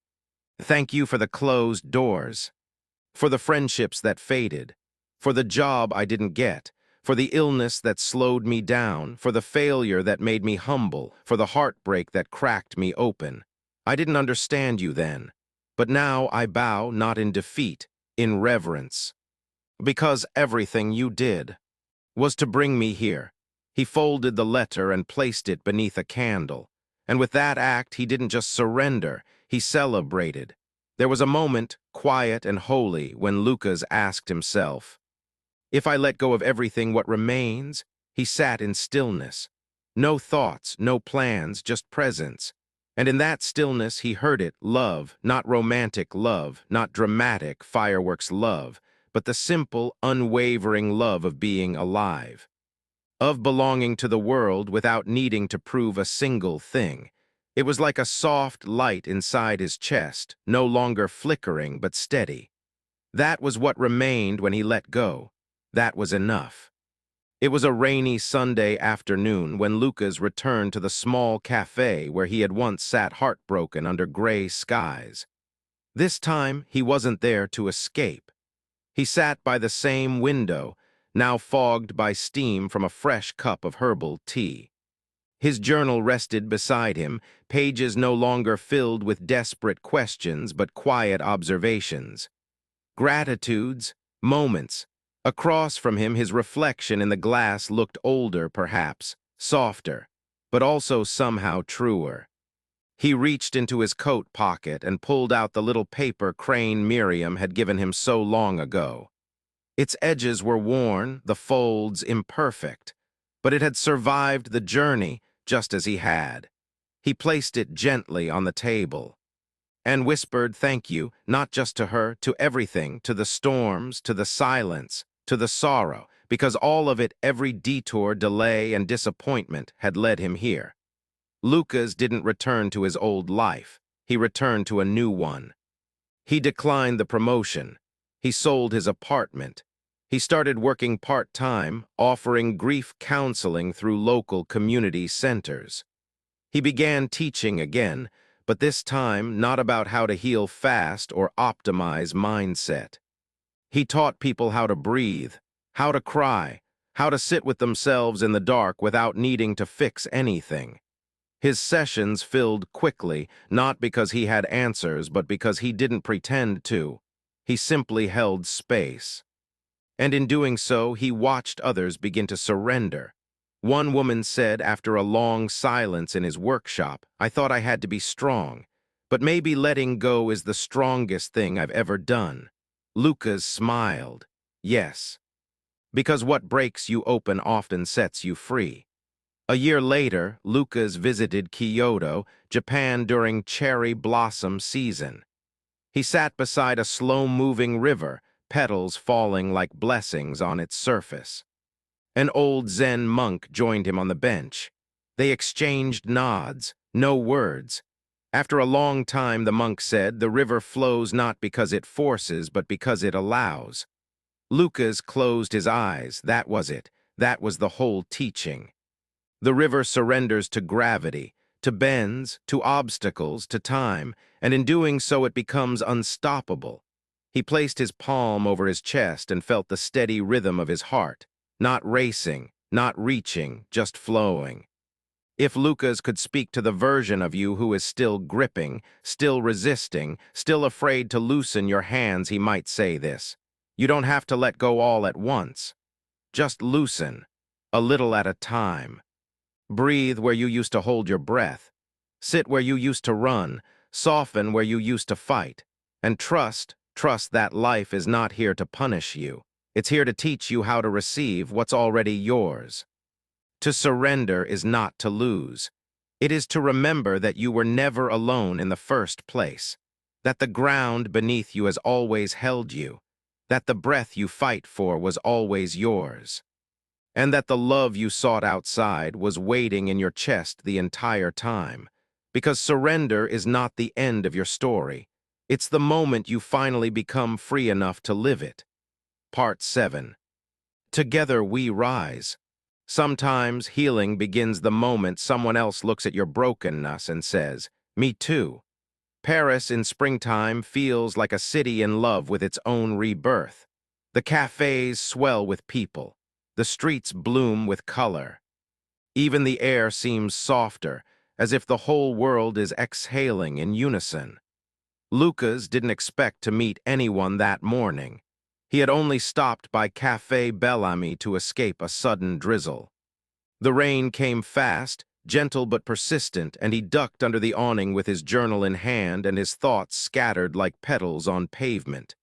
thank you for the closed doors, for the friendships that faded, for the job I didn't get, for the illness that slowed me down, for the failure that made me humble, for the heartbreak that cracked me open. I didn't understand you then, but now I bow not in defeat, in reverence, because everything you did was to bring me here." He folded the letter and placed it beneath a candle. And with that act, he didn't just surrender, he celebrated. There was a moment, quiet and holy, when Lucas asked himself, "If I let go of everything, what remains?" He sat in stillness. No thoughts, no plans, just presence. And in that stillness, he heard it, love, not romantic love, not dramatic fireworks love, but the simple, unwavering love of being alive, of belonging to the world without needing to prove a single thing. It was like a soft light inside his chest, no longer flickering but steady. That was what remained when he let go. That was enough. It was a rainy Sunday afternoon when Lucas returned to the small cafe where he had once sat heartbroken under gray skies. This time, he wasn't there to escape. He sat by the same window, now fogged by steam from a fresh cup of herbal tea. His journal rested beside him, pages no longer filled with desperate questions but quiet observations. Gratitudes, moments. Across from him, his reflection in the glass looked older, perhaps, softer, but also somehow truer. He reached into his coat pocket and pulled out the little paper crane Miriam had given him so long ago. Its edges were worn, the folds imperfect, but it had survived the journey just as he had. He placed it gently on the table and whispered thank you, not just to her, to everything, to the storms, to the silence, to the sorrow, because all of it, every detour, delay, and disappointment had led him here. Lucas didn't return to his old life. He returned to a new one. He declined the promotion. He sold his apartment. He started working part-time, offering grief counseling through local community centers. He began teaching again, but this time not about how to heal fast or optimize mindset. He taught people how to breathe, how to cry, how to sit with themselves in the dark without needing to fix anything. His sessions filled quickly, not because he had answers, but because he didn't pretend to. He simply held space. And in doing so, he watched others begin to surrender. One woman said after a long silence in his workshop, "I thought I had to be strong, but maybe letting go is the strongest thing I've ever done." Lucas smiled. Yes, because what breaks you open often sets you free. A year later, Lucas visited Kyoto, Japan during cherry blossom season. He sat beside a slow-moving river, petals falling like blessings on its surface. An old Zen monk joined him on the bench. They exchanged nods, no words. After a long time, the monk said, "The river flows not because it forces, but because it allows." Lucas closed his eyes. That was it. That was the whole teaching. The river surrenders to gravity, to bends, to obstacles, to time, and in doing so it becomes unstoppable. He placed his palm over his chest and felt the steady rhythm of his heart, not racing, not reaching, just flowing. If Lucas could speak to the version of you who is still gripping, still resisting, still afraid to loosen your hands, he might say this: you don't have to let go all at once. Just loosen, a little at a time. Breathe where you used to hold your breath. Sit where you used to run. Soften where you used to fight. And trust, Trust that life is not here to punish you. It's here to teach you how to receive what's already yours. To surrender is not to lose. It is to remember that you were never alone in the first place, that the ground beneath you has always held you, that the breath you fight for was always yours, and that the love you sought outside was waiting in your chest the entire time. Because surrender is not the end of your story. It's the moment you finally become free enough to live it. Part 7. Together we rise. Sometimes healing begins the moment someone else looks at your brokenness and says, "Me too." Paris in springtime feels like a city in love with its own rebirth. The cafes swell with people. The streets bloom with color. Even the air seems softer, as if the whole world is exhaling in unison. Lucas didn't expect to meet anyone that morning. He had only stopped by Café Bellamy to escape a sudden drizzle. The rain came fast, gentle but persistent, and he ducked under the awning with his journal in hand and his thoughts scattered like petals on pavement.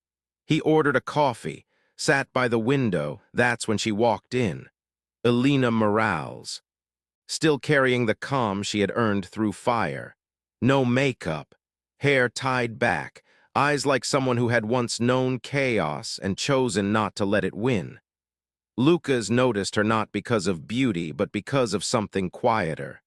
He ordered a coffee, sat by the window. That's when she walked in. Elena Morales, still carrying the calm she had earned through fire. No makeup, hair tied back, eyes like someone who had once known chaos and chosen not to let it win. Lucas noticed her not because of beauty, but because of something quieter.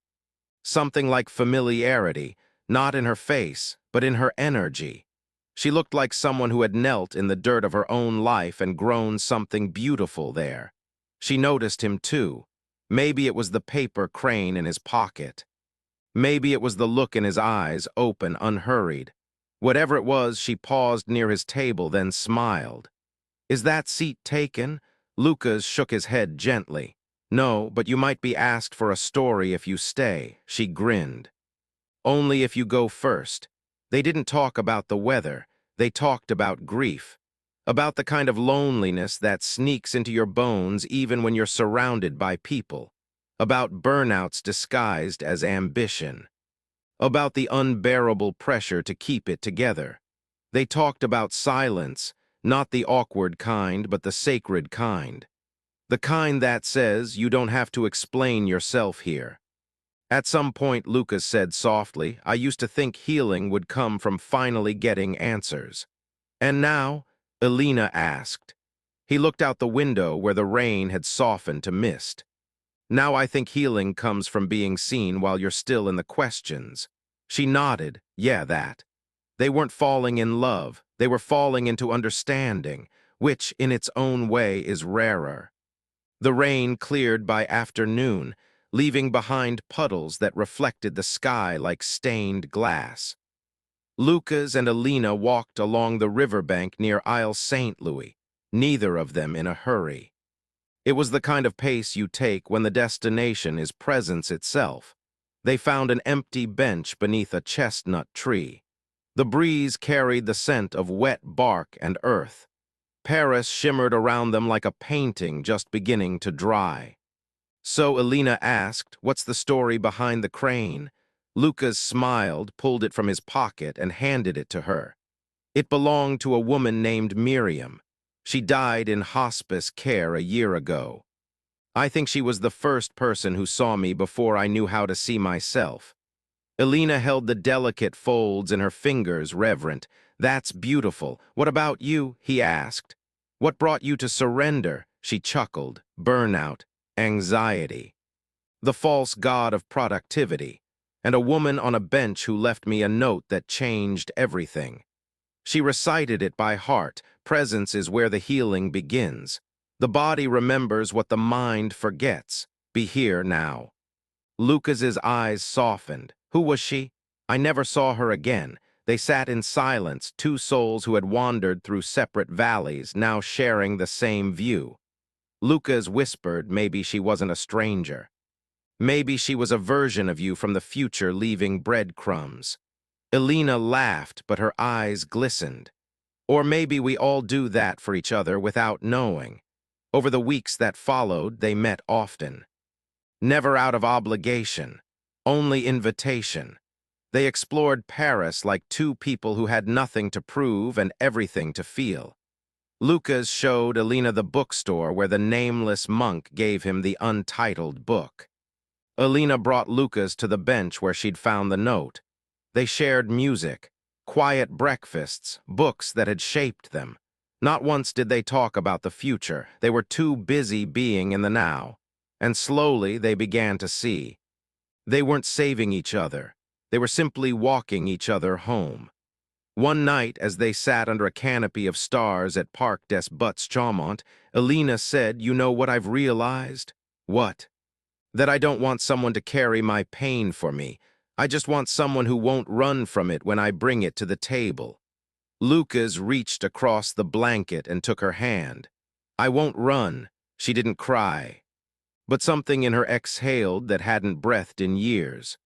Something like familiarity, not in her face, but in her energy. She looked like someone who had knelt in the dirt of her own life and grown something beautiful there. She noticed him too. Maybe it was the paper crane in his pocket. Maybe it was the look in his eyes, open, unhurried. Whatever it was, she paused near his table, then smiled. "Is that seat taken?" Lucas shook his head gently. "No, but you might be asked for a story if you stay," she grinned. "Only if you go first." They didn't talk about the weather. They talked about grief. About the kind of loneliness that sneaks into your bones even when you're surrounded by people. About burnouts disguised as ambition. About the unbearable pressure to keep it together. They talked about silence, not the awkward kind, but the sacred kind. The kind that says you don't have to explain yourself here. At some point, Lucas said softly, "I used to think healing would come from finally getting answers." "And now?" Elena asked. He looked out the window where the rain had softened to mist. "Now I think healing comes from being seen while you're still in the questions." She nodded. "Yeah, that." They weren't falling in love. They were falling into understanding, which, in its own way, is rarer. The rain cleared by afternoon, leaving behind puddles that reflected the sky like stained glass. Lucas and Elena walked along the riverbank near Isle St. Louis, neither of them in a hurry. It was the kind of pace you take when the destination is presence itself. They found an empty bench beneath a chestnut tree. The breeze carried the scent of wet bark and earth. Paris shimmered around them like a painting just beginning to dry. So Elena asked, "What's the story behind the crane?" Lucas smiled, pulled it from his pocket, and handed it to her. It belonged to a woman named Miriam. She died in hospice care a year ago. I think she was the first person who saw me before I knew how to see myself. Elena held the delicate folds in her fingers, reverent. "That's beautiful. What about you?" he asked. "What brought you to surrender?" She chuckled. "Burnout, anxiety, the false god of productivity, and a woman on a bench who left me a note that changed everything." She recited it by heart. Presence is where the healing begins. The body remembers what the mind forgets. Be here now. Lucas's eyes softened. Who was she? I never saw her again. They sat in silence, two souls who had wandered through separate valleys, now sharing the same view. Lucas whispered maybe she wasn't a stranger. Maybe she was a version of you from the future leaving breadcrumbs. Elena laughed, but her eyes glistened. Or maybe we all do that for each other without knowing. Over the weeks that followed, they met often. Never out of obligation, only invitation. They explored Paris like two people who had nothing to prove and everything to feel. Lucas showed Alina the bookstore where the nameless monk gave him the untitled book. Alina brought Lucas to the bench where she'd found the note. They shared music, quiet breakfasts, books that had shaped them. Not once did they talk about the future. They were too busy being in the now. And slowly they began to see. They weren't saving each other. They were simply walking each other home. One night, as they sat under a canopy of stars at Parc des Buttes Chaumont, Alina said, "You know what I've realized?" "What?" "That I don't want someone to carry my pain for me. I just want someone who won't run from it when I bring it to the table." Lucas reached across the blanket and took her hand. "I won't run." She didn't cry. But something in her exhaled that hadn't breathed in years.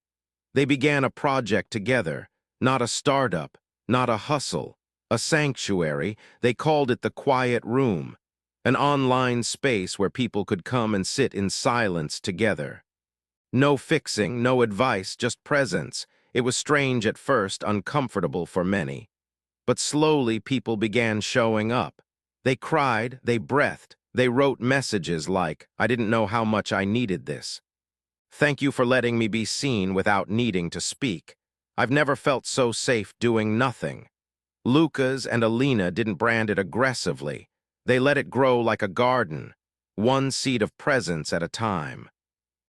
They began a project together, not a startup, not a hustle, a sanctuary. They called it the Quiet Room, an online space where people could come and sit in silence together. No fixing, no advice, just presence. It was strange at first, uncomfortable for many. But slowly people began showing up. They cried, they breathed, they wrote messages like, "I didn't know how much I needed this. Thank you for letting me be seen without needing to speak. I've never felt so safe doing nothing." Lucas and Alina didn't brand it aggressively. They let it grow like a garden, one seed of presence at a time.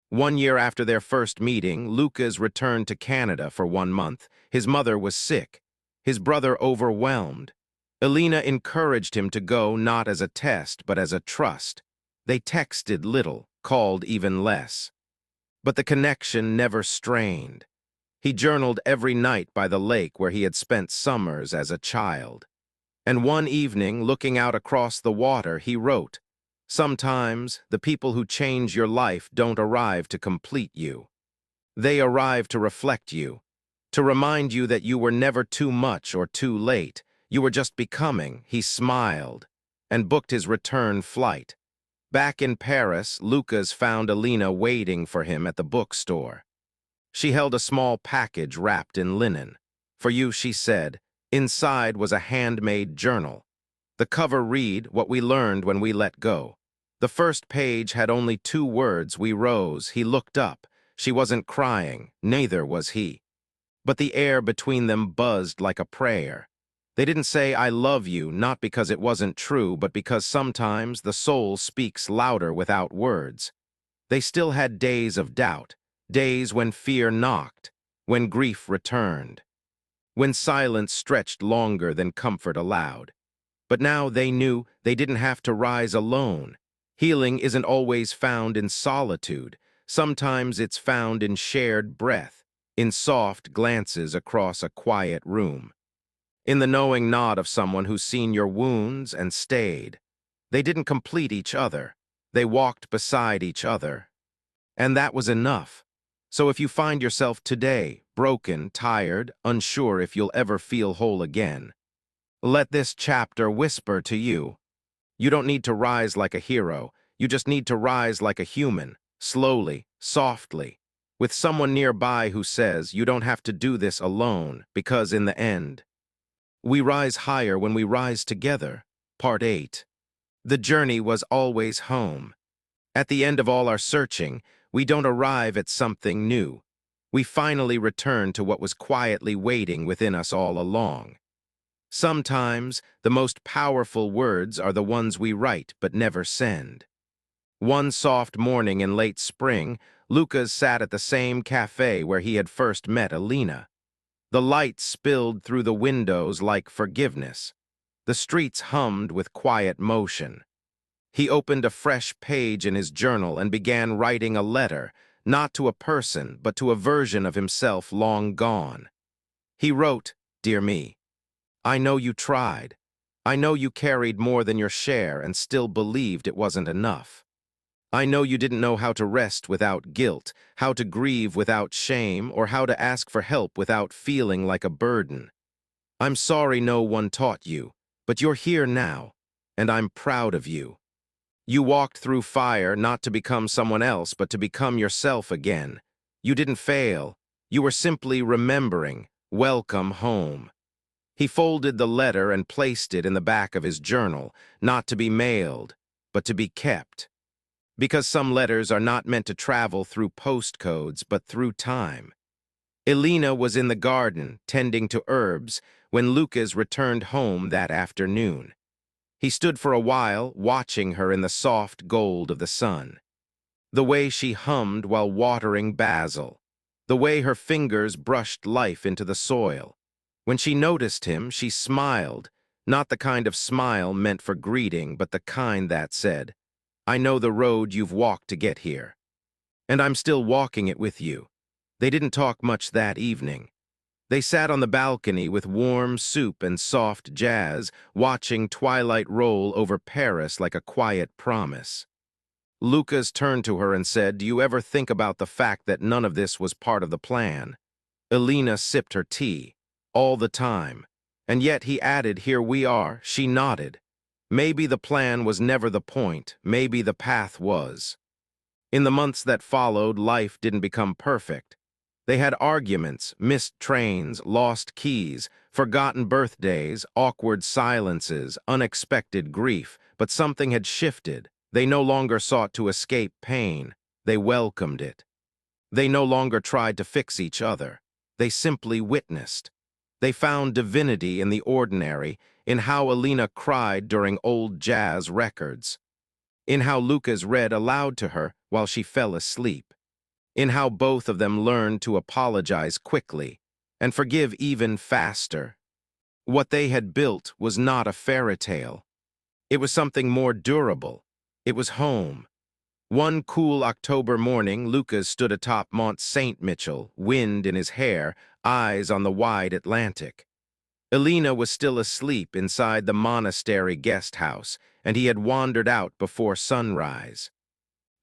1 year after their first meeting, Lucas returned to Canada for 1 month. His mother was sick, his brother overwhelmed. Alina encouraged him to go not as a test, but as a trust. They texted little, called even less. But the connection never strained. He journaled every night by the lake where he had spent summers as a child. And one evening, looking out across the water, he wrote, "Sometimes the people who change your life don't arrive to complete you. They arrive to reflect you, to remind you that you were never too much or too late. You were just becoming." He smiled and booked his return flight. Back in Paris, Lucas found Alina waiting for him at the bookstore. She held a small package wrapped in linen. "For you," she said. Inside was a handmade journal. The cover read, "What we learned when we let go." The first page had only 2 words, "We rose." He looked up. She wasn't crying, neither was he. But the air between them buzzed like a prayer. They didn't say, "I love you," not because it wasn't true, but because sometimes the soul speaks louder without words. They still had days of doubt, days when fear knocked, when grief returned, when silence stretched longer than comfort allowed. But now they knew they didn't have to rise alone. Healing isn't always found in solitude. Sometimes it's found in shared breath, in soft glances across a quiet room, in the knowing nod of someone who's seen your wounds and stayed. They didn't complete each other. They walked beside each other. And that was enough. So if you find yourself today, broken, tired, unsure if you'll ever feel whole again, let this chapter whisper to you. You don't need to rise like a hero. You just need to rise like a human, slowly, softly, with someone nearby who says you don't have to do this alone, because in the end, we rise higher when we rise together. Part 8. The journey was always home. At the end of all our searching, we don't arrive at something new. We finally return to what was quietly waiting within us all along. Sometimes, the most powerful words are the ones we write but never send. One soft morning in late spring, Lucas sat at the same cafe where he had first met Alina. The light spilled through the windows like forgiveness. The streets hummed with quiet motion. He opened a fresh page in his journal and began writing a letter, not to a person, but to a version of himself long gone. He wrote, "Dear me, I know you tried. I know you carried more than your share and still believed it wasn't enough. I know you didn't know how to rest without guilt, how to grieve without shame, or how to ask for help without feeling like a burden. I'm sorry no one taught you, but you're here now, and I'm proud of you. You walked through fire not to become someone else, but to become yourself again. You didn't fail. You were simply remembering, welcome home. He folded the letter and placed it in the back of his journal, not to be mailed, but to be kept. Because some letters are not meant to travel through postcodes, but through time. Elena was in the garden, tending to herbs, when Lucas returned home that afternoon. He stood for a while, watching her in the soft gold of the sun. The way she hummed while watering basil. The way her fingers brushed life into the soil. When she noticed him, she smiled, not the kind of smile meant for greeting, but the kind that said, "I know the road you've walked to get here. And I'm still walking it with you." They didn't talk much that evening. They sat on the balcony with warm soup and soft jazz, watching twilight roll over Paris like a quiet promise. Lucas turned to her and said, "Do you ever think about the fact that none of this was part of the plan?" Elena sipped her tea, all the time. And yet he added, "Here we are." She nodded. Maybe the plan was never the point, maybe the path was. In the months that followed, life didn't become perfect. They had arguments, missed trains, lost keys, forgotten birthdays, awkward silences, unexpected grief, but something had shifted. They no longer sought to escape pain. They welcomed it. They no longer tried to fix each other. They simply witnessed. They found divinity in the ordinary, in how Elena cried during old jazz records, in how Lucas read aloud to her while she fell asleep, in how both of them learned to apologize quickly and forgive even faster. What they had built was not a fairy tale. It was something more durable. It was home. One cool October morning, Lucas stood atop Mont Saint Michel, wind in his hair, eyes on the wide Atlantic. Elena was still asleep inside the monastery guest house, and he had wandered out before sunrise.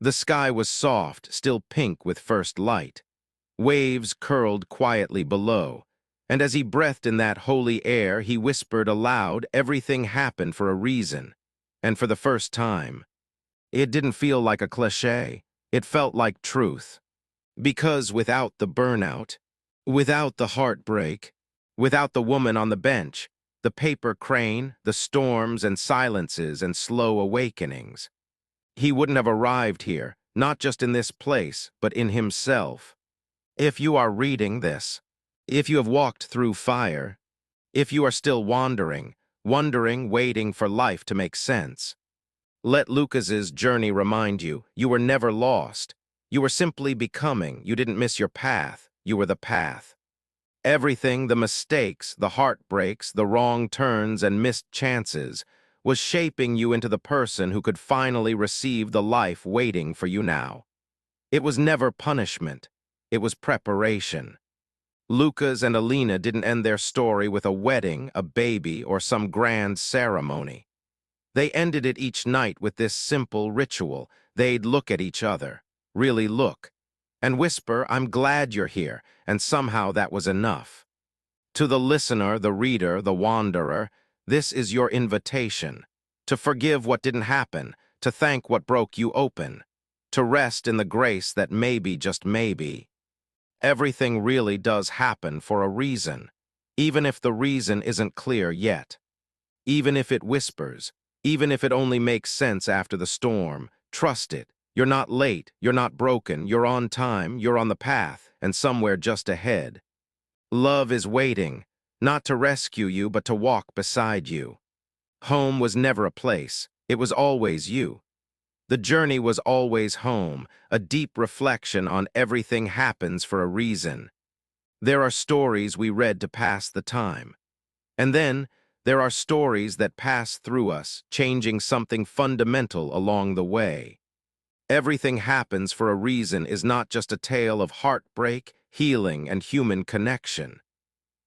The sky was soft, still pink with first light. Waves curled quietly below, and as he breathed in that holy air, he whispered aloud, "Everything happened for a reason." And for the first time, it didn't feel like a cliché. It felt like truth. Because without the burnout, without the heartbreak, without the woman on the bench, the paper crane, the storms and silences and slow awakenings, he wouldn't have arrived here, not just in this place, but in himself. If you are reading this, if you have walked through fire, if you are still wandering, wondering, waiting for life to make sense, let Lucas's journey remind you, you were never lost. You were simply becoming. You didn't miss your path. You were the path. Everything, the mistakes, the heartbreaks, the wrong turns and missed chances, was shaping you into the person who could finally receive the life waiting for you now. It was never punishment. It was preparation. Lucas and Elena didn't end their story with a wedding, a baby, or some grand ceremony. They ended it each night with this simple ritual. They'd look at each other, really look, and whisper, "I'm glad you're here," and somehow that was enough. To the listener, the reader, the wanderer, this is your invitation. To forgive what didn't happen, to thank what broke you open, to rest in the grace that maybe, just maybe, everything really does happen for a reason, even if the reason isn't clear yet. Even if it whispers, even if it only makes sense after the storm, trust it. You're not late, you're not broken, you're on time, you're on the path, and somewhere just ahead. Love is waiting, not to rescue you, but to walk beside you. Home was never a place, it was always you. The journey was always home, a deep reflection on everything happens for a reason. There are stories we read to pass the time. And then, there are stories that pass through us, changing something fundamental along the way. Everything happens for a reason is not just a tale of heartbreak, healing, and human connection.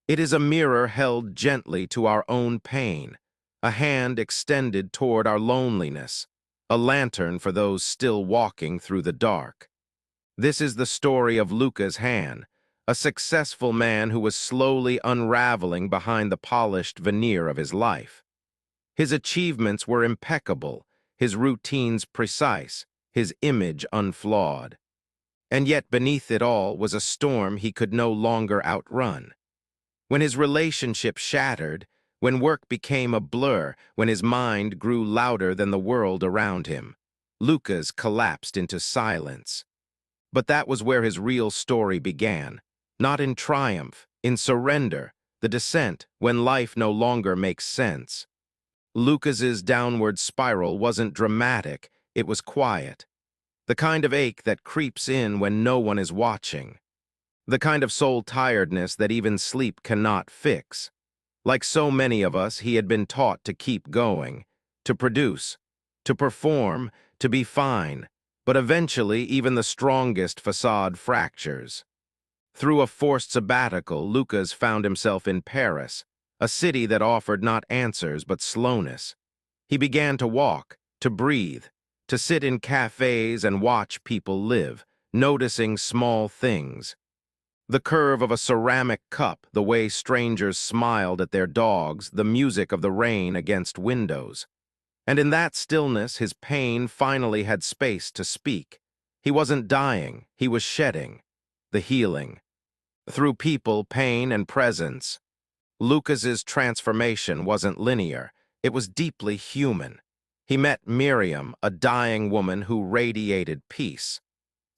It is a mirror held gently to our own pain, a hand extended toward our loneliness, a lantern for those still walking through the dark. This is the story of Lucas Hahn, a successful man who was slowly unraveling behind the polished veneer of his life. His achievements were impeccable, his routines precise, his image unflawed. And yet beneath it all was a storm he could no longer outrun. When his relationship shattered, when work became a blur, when his mind grew louder than the world around him, Lucas collapsed into silence. But that was where his real story began, not in triumph, in surrender, the descent, when life no longer makes sense. Lucas's downward spiral wasn't dramatic, it was quiet. The kind of ache that creeps in when no one is watching. The kind of soul tiredness that even sleep cannot fix. Like so many of us, he had been taught to keep going, to produce, to perform, to be fine, but eventually even the strongest facade fractures. Through a forced sabbatical, Lucas found himself in Paris, a city that offered not answers but slowness. He began to walk, to breathe, to sit in cafes and watch people live, noticing small things. The curve of a ceramic cup, the way strangers smiled at their dogs, the music of the rain against windows. And in that stillness, his pain finally had space to speak. He wasn't dying, he was shedding. The healing. Through people, pain, and presence. Lucas's transformation wasn't linear, it was deeply human. He met Miriam, a dying woman who radiated peace.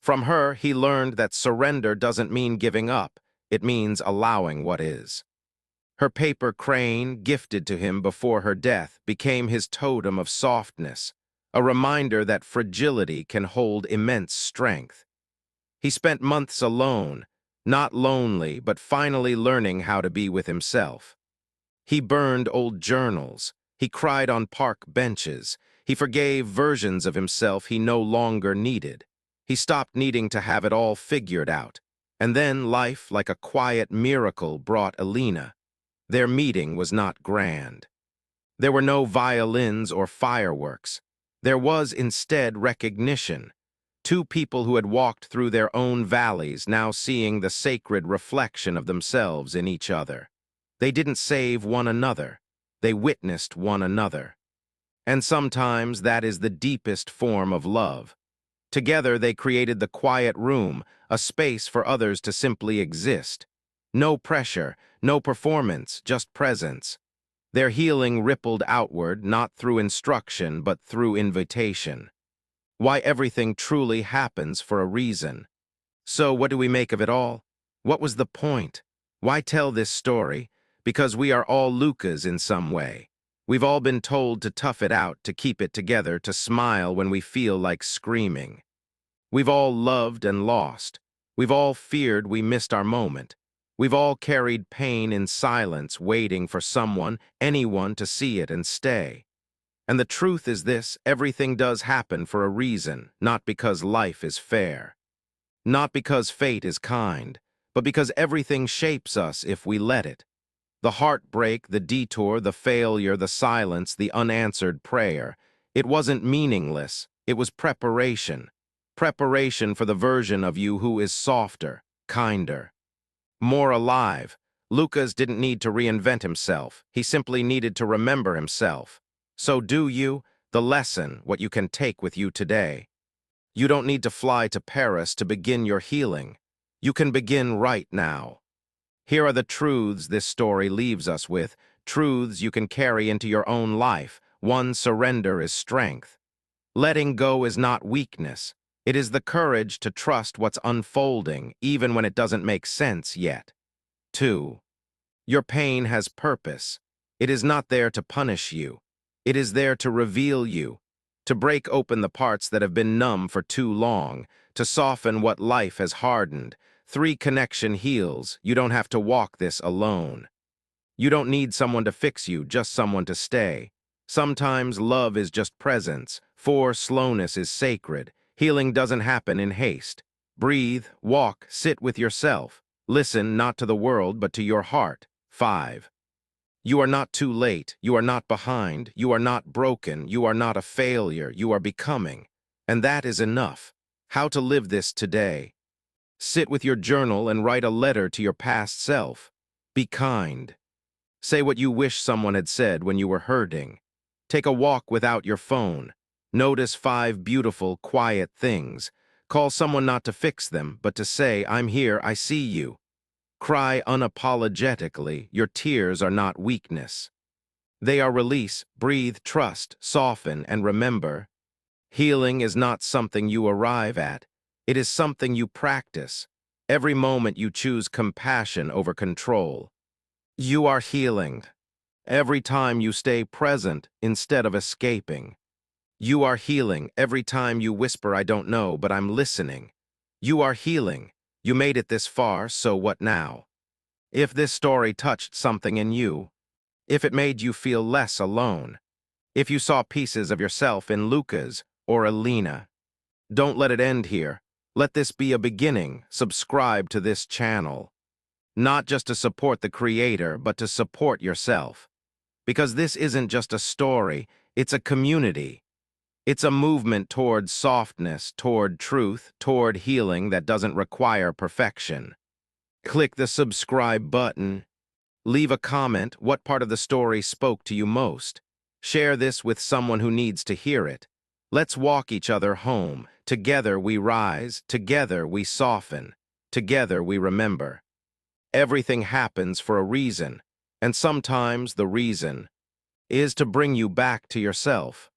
From her, he learned that surrender doesn't mean giving up, it means allowing what is. Her paper crane, gifted to him before her death, became his totem of softness, a reminder that fragility can hold immense strength. He spent months alone, not lonely, but finally learning how to be with himself. He burned old journals, he cried on park benches, he forgave versions of himself he no longer needed. He stopped needing to have it all figured out. And then life, like a quiet miracle, brought Elena. Their meeting was not grand. There were no violins or fireworks. There was instead recognition. Two people who had walked through their own valleys now seeing the sacred reflection of themselves in each other. They didn't save one another. They witnessed one another. And sometimes that is the deepest form of love. Together they created the quiet room, a space for others to simply exist. No pressure, no performance, just presence. Their healing rippled outward, not through instruction, but through invitation. Why everything truly happens for a reason. So what do we make of it all? What was the point? Why tell this story? Because we are all Lucas in some way. We've all been told to tough it out, to keep it together, to smile when we feel like screaming. We've all loved and lost. We've all feared we missed our moment. We've all carried pain in silence, waiting for someone, anyone to see it and stay. And the truth is this, everything does happen for a reason, not because life is fair. Not because fate is kind, but because everything shapes us if we let it. The heartbreak, the detour, the failure, the silence, the unanswered prayer. It wasn't meaningless, it was preparation. Preparation for the version of you who is softer, kinder, more alive. Lucas didn't need to reinvent himself, he simply needed to remember himself. So do you, the lesson, what you can take with you today. You don't need to fly to Paris to begin your healing. You can begin right now. Here are the truths this story leaves us with, truths you can carry into your own life. One, surrender is strength. Letting go is not weakness. It is the courage to trust what's unfolding, even when it doesn't make sense yet. 2. Your pain has purpose. It is not there to punish you. It is there to reveal you, to break open the parts that have been numb for too long, to soften what life has hardened. 3. Connection heals. You don't have to walk this alone. You don't need someone to fix you, just someone to stay. Sometimes love is just presence. 4. Slowness is sacred. Healing doesn't happen in haste. Breathe, walk, sit with yourself. Listen not to the world, but to your heart. 5. You are not too late. You are not behind. You are not broken. You are not a failure. You are becoming. And that is enough. How to live this today. Sit with your journal and write a letter to your past self. Be kind. Say what you wish someone had said when you were hurting. Take a walk without your phone. Notice 5 beautiful, quiet things. Call someone not to fix them, but to say, I'm here, I see you. Cry unapologetically. Your tears are not weakness. They are release. Breathe, trust, soften, and remember. Healing is not something you arrive at. It is something you practice. Every moment you choose compassion over control. You are healing. Every time you stay present instead of escaping. You are healing every time you whisper, I don't know, but I'm listening. You are healing. You made it this far, so what now? If this story touched something in you, if it made you feel less alone, if you saw pieces of yourself in Lucas or Alina, don't let it end here. Let this be a beginning. Subscribe to this channel. Not just to support the creator, but to support yourself. Because this isn't just a story, it's a community. It's a movement toward softness, toward truth, toward healing that doesn't require perfection. Click the subscribe button. Leave a comment. What part of the story spoke to you most? Share this with someone who needs to hear it. Let's walk each other home. Together we rise. Together we soften. Together we remember. Everything happens for a reason, and sometimes the reason is to bring you back to yourself.